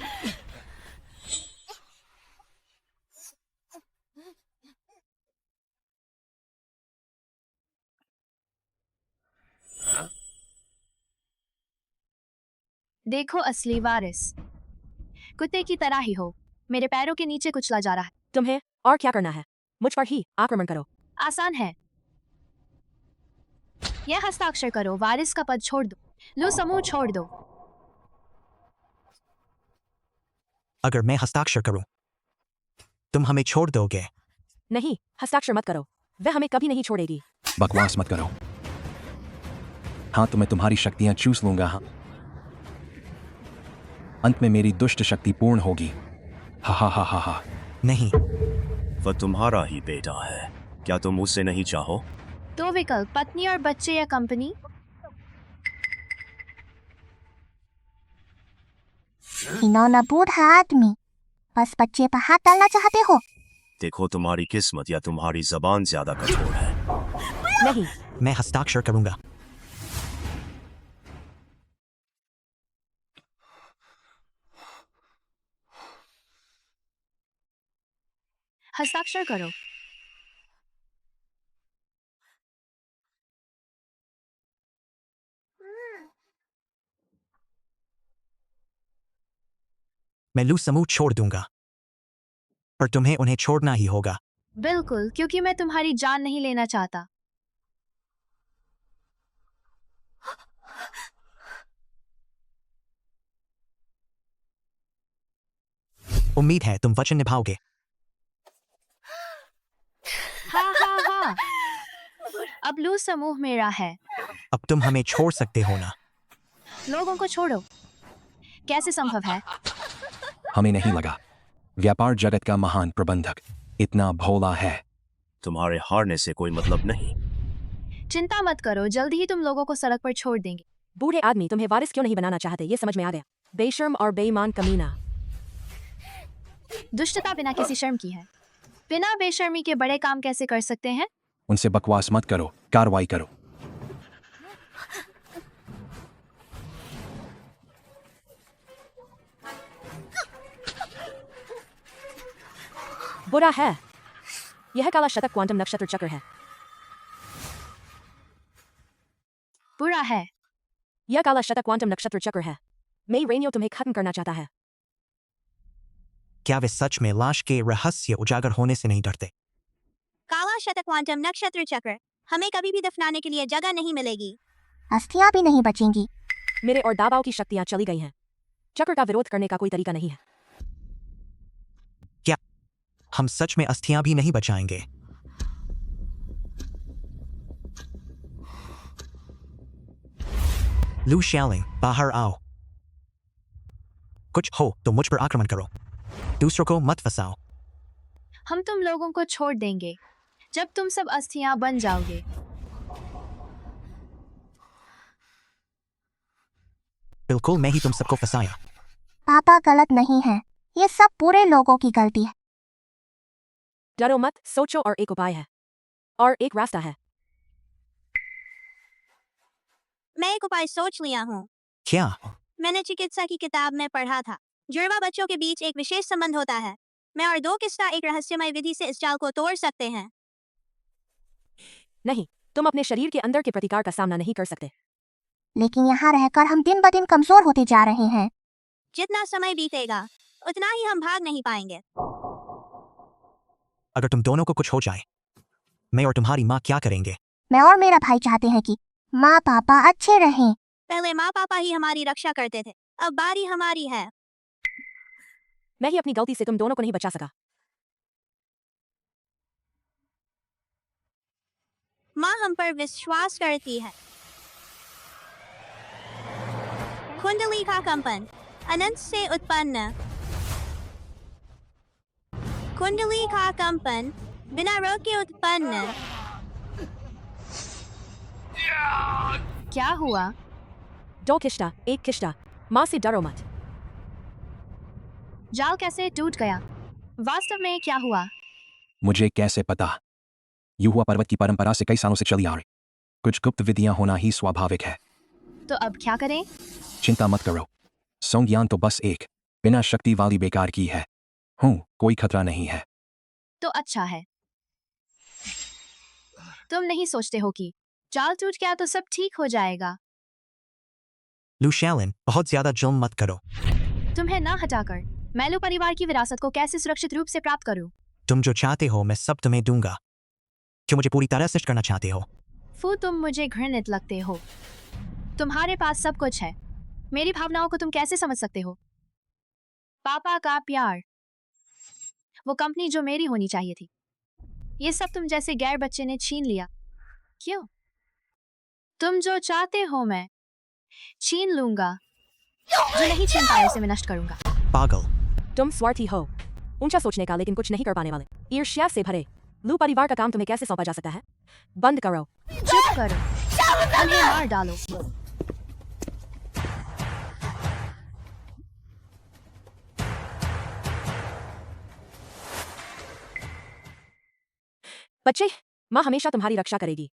S5: देखो असली वारिस। कुत्ते की तरह ही हो, मेरे पैरों के नीचे कुचला जा रहा है।
S8: तुम्हें और क्या करना है? मुझ पर ही आक्रमण करो।
S5: आसान है। यह हस्ताक्षर करो, वारिस का पद छोड़ दो, लू समूह छोड़ दो।
S1: अगर मैं हस्ताक्षर करूं, तुम हमें छोड़ दोगे?
S8: नहीं, हस्ताक्षर मत करो। वह हमें कभी नहीं छोड़ेगी।
S14: बकवास मत करो। हाँ, तो मैं तुम्हारी शक्तियां चूस लूंगा। हाँ, अंत में मेरी दुष्ट शक्ति पूर्ण होगी। हा हा हा हा हा।
S1: नहीं,
S12: वह तुम्हारा ही बेटा है। क्या तुम उससे नहीं चाहो?
S5: दो विकल्प, पत्नी और बच्चे या कंपनी।
S2: इन्होंने बूढ़ा आदमी, बस बच्चे पर हाथ डालना चाहते हो।
S12: देखो, तुम्हारी किस्मत या तुम्हारी जबान ज्यादा कठोर है।
S8: नहीं,
S1: मैं हस्ताक्षर करूंगा।
S5: हस्ताक्षर करो।
S1: मैं लू समूह छोड़ दूंगा, पर तुम्हें उन्हें छोड़ना ही होगा।
S5: बिल्कुल, क्योंकि मैं तुम्हारी जान नहीं लेना चाहता।
S1: उम्मीद है तुम वचन निभाओगे।
S5: हाँ हाँ हाँ, अब लू समूह मेरा है।
S1: अब तुम हमें छोड़ सकते हो ना।
S5: लोगों को छोड़ो, कैसे संभव है?
S14: हमें नहीं लगा व्यापार जगत का महान प्रबंधक इतना भोला है।
S12: तुम्हारे हारने से कोई मतलब नहीं।
S5: चिंता मत करो, जल्दी ही तुम लोगों को सड़क पर छोड़ देंगे।
S8: बूढ़े आदमी तुम्हें वारिस क्यों नहीं बनाना चाहते, ये समझ में आ गया। बेशर्म और बेईमान कमीना।
S5: दुष्टता बिना किसी शर्म की है। बिना बेशर्मी के बड़े काम कैसे कर सकते हैं?
S14: उनसे बकवास मत करो, कार्रवाई करो।
S8: बुरा है। यह काला शतक क्वांटम नक्षत्र चक्र है।
S5: बुरा है।
S8: यह काला शतक क्वांटम नक्षत्र चक्र है। मैं रेनियो तुम्हें खत्म करना चाहता है।
S1: क्या वे सच में लाश के रहस्य उजागर होने से नहीं डरते?
S3: काला शतक क्वांटम नक्षत्र चक्र, हमें कभी भी दफनाने के लिए जगह नहीं मिलेगी।
S2: अस्थियां भी नहीं बचेंगी।
S8: मेरे और दाबाओ की शक्तियां चली गई हैं। चक्र का विरोध करने का कोई तरीका नहीं है।
S1: क्या हम सच में अस्थियां भी नहीं बचाएंगे? लू शैलिंग, बाहर आओ। कुछ हो तो मुझ पर आक्रमण करो, दूसरों को मत फंसाओ।
S5: हम तुम लोगों को छोड़ देंगे जब तुम सब अस्थियां बन जाओगे।
S1: बिल्कुल, मैं ही तुम सबको फंसाया।
S2: पापा गलत नहीं है, ये सब पूरे लोगों की गलती है।
S8: डरो मत, सोचो और एक उपाय है और एक रास्ता है।
S3: मैं एक उपाय सोच लिया हूँ।
S1: क्या?
S3: मैंने चिकित्सा की किताब में पढ़ा था, जुड़वा बच्चों के बीच एक विशेष संबंध होता है। मैं और दो किस्सा एक रहस्यमय विधि से इस जाल को तोड़ सकते हैं।
S8: नहीं, तुम अपने शरीर के अंदर के प्रतिकार का सामना नहीं कर सकते।
S2: लेकिन यहाँ रहकर हम दिन ब दिन कमजोर होते जा रहे हैं।
S3: जितना समय बीतेगा उतना ही हम भाग नहीं पाएंगे।
S1: अगर तुम दोनों को कुछ हो जाए, मैं और तुम्हारी माँ क्या करेंगे?
S2: मैं और मेरा भाई चाहते हैं कि माँ पापा अच्छे रहें।
S3: पहले माँ पापा ही हमारी रक्षा करते थे, अब बारी हमारी है।
S8: मैं ही अपनी गलती से तुम दोनों को नहीं बचा सका।
S3: माँ हम पर विश्वास करती है। कुंडली का कंपन अनंत से उत्पन्न। कुंडली का कंपन बिना रोक के उत्पन्न।
S5: क्या हुआ?
S8: दो किश्ता, एक किश्ता। माँ से डरो मत।
S5: जाल कैसे टूट गया? वास्तव में क्या हुआ?
S14: मुझे कैसे पता? युवा पर्वत की परंपरा से कई सालों से चली आ रही कुछ गुप्त विधियां होना ही स्वाभाविक है।
S5: तो अब क्या करें?
S14: चिंता मत करो, संज्ञान तो बस एक बिना शक्ति वाली बेकार की है। कोई खतरा नहीं है।
S5: तो अच्छा है। तुम नहीं सोचते हो कि जाल टूट गया तो सब ठीक हो जाएगा?
S1: लू शैलिन, बहुत ज्यादा जुल्म मत करो।
S5: तुम्हें ना हटाकर मैं लू परिवार की विरासत को कैसे सुरक्षित रूप से प्राप्त करूं?
S1: तुम जो चाहते हो मैं सब तुम्हें दूंगा। क्यों मुझे पूरी तरह से करना चाहते हो?
S5: फू, तुम मुझे घृणित लगते हो। तुम्हारे पास सब कुछ है, मेरी भावनाओं को तुम कैसे समझ सकते हो? पापा का प्यार, वो कंपनी जो मेरी होनी चाहिए थी, ये सब तुम जैसे गैर बच्चे ने छीन लिया। क्यों? तुम जो चाहते हो मैं छीन लूंगा, जो नहीं छीन पाया उसे मैं नष्ट करूंगा।
S1: पागल।
S8: तुम स्वार्थी हो, ऊंचा सोचने का लेकिन कुछ नहीं कर पाने वाले, ईर्ष्या से भरे। लू परिवार का काम तुम्हें कैसे सौंपा जा सकता है? बंद करो।
S5: चुप करो, उन्हें मार डालो।
S8: बच्चे, माँ हमेशा तुम्हारी रक्षा करेगी।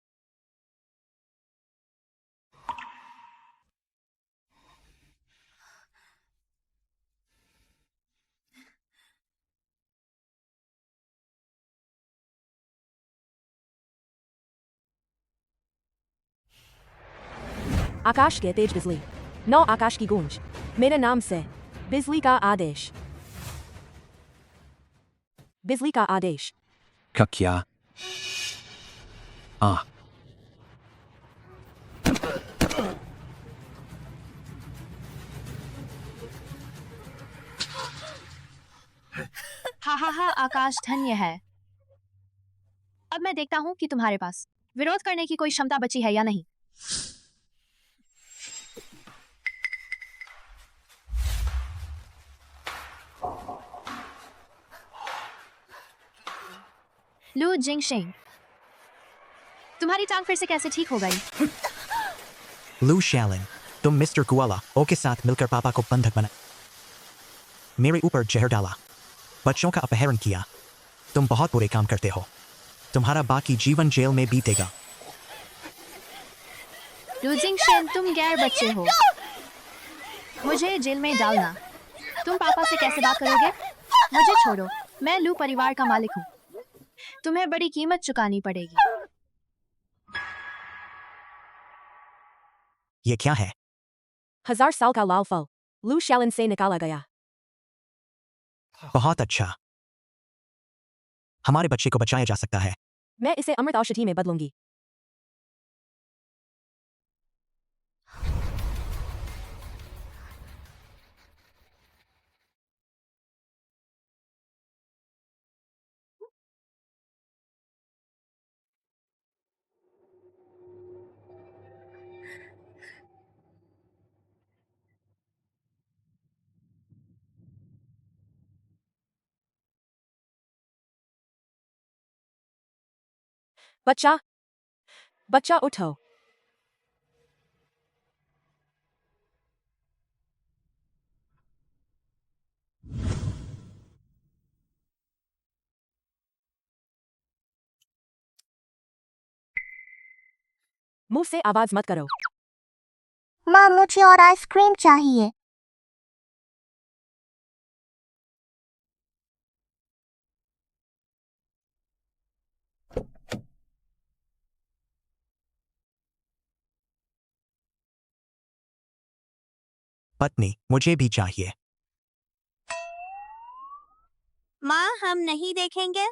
S8: आकाश के तेज बिजली, नौ आकाश की गूंज, मेरे नाम से बिजली का आदेश। बिजली का आदेश।
S14: क्या आ
S5: हा आकाश धन्य है। अब मैं देखता हूँ कि तुम्हारे पास विरोध करने की कोई क्षमता बची है या नहीं। लू जिंगशेन, तुम्हारी टांग फिर से कैसे ठीक हो गई?
S1: लू शैलिन, तुम मिस्टर कुआला ओ के साथ मिलकर पापा को बंधक बना, मेरे ऊपर जहर डाला, बच्चों का अपहरण किया। तुम बहुत बुरे काम करते हो। तुम्हारा बाकी जीवन जेल में बीतेगा।
S5: लू जिंगशेन, तुम गैर बच्चे हो। मुझे जेल में डालना। तुम पापा से कैसे बात करोगे? मुझे छोड़ो, मैं लू परिवार का मालिक हूँ। तुम्हें बड़ी कीमत चुकानी पड़ेगी।
S1: ये क्या है?
S8: 1000 साल का लाल फल लू शैलिन से निकाला गया।
S1: बहुत अच्छा, हमारे बच्चे को बचाया जा सकता है।
S8: मैं इसे अमृत औषधि में बदलूंगी। बच्चा उठो। मुंह से आवाज मत करो।
S2: माँ, मुझे और आइसक्रीम चाहिए।
S1: पत्नी, मुझे भी चाहिए।
S3: माँ, हम नहीं देखेंगे।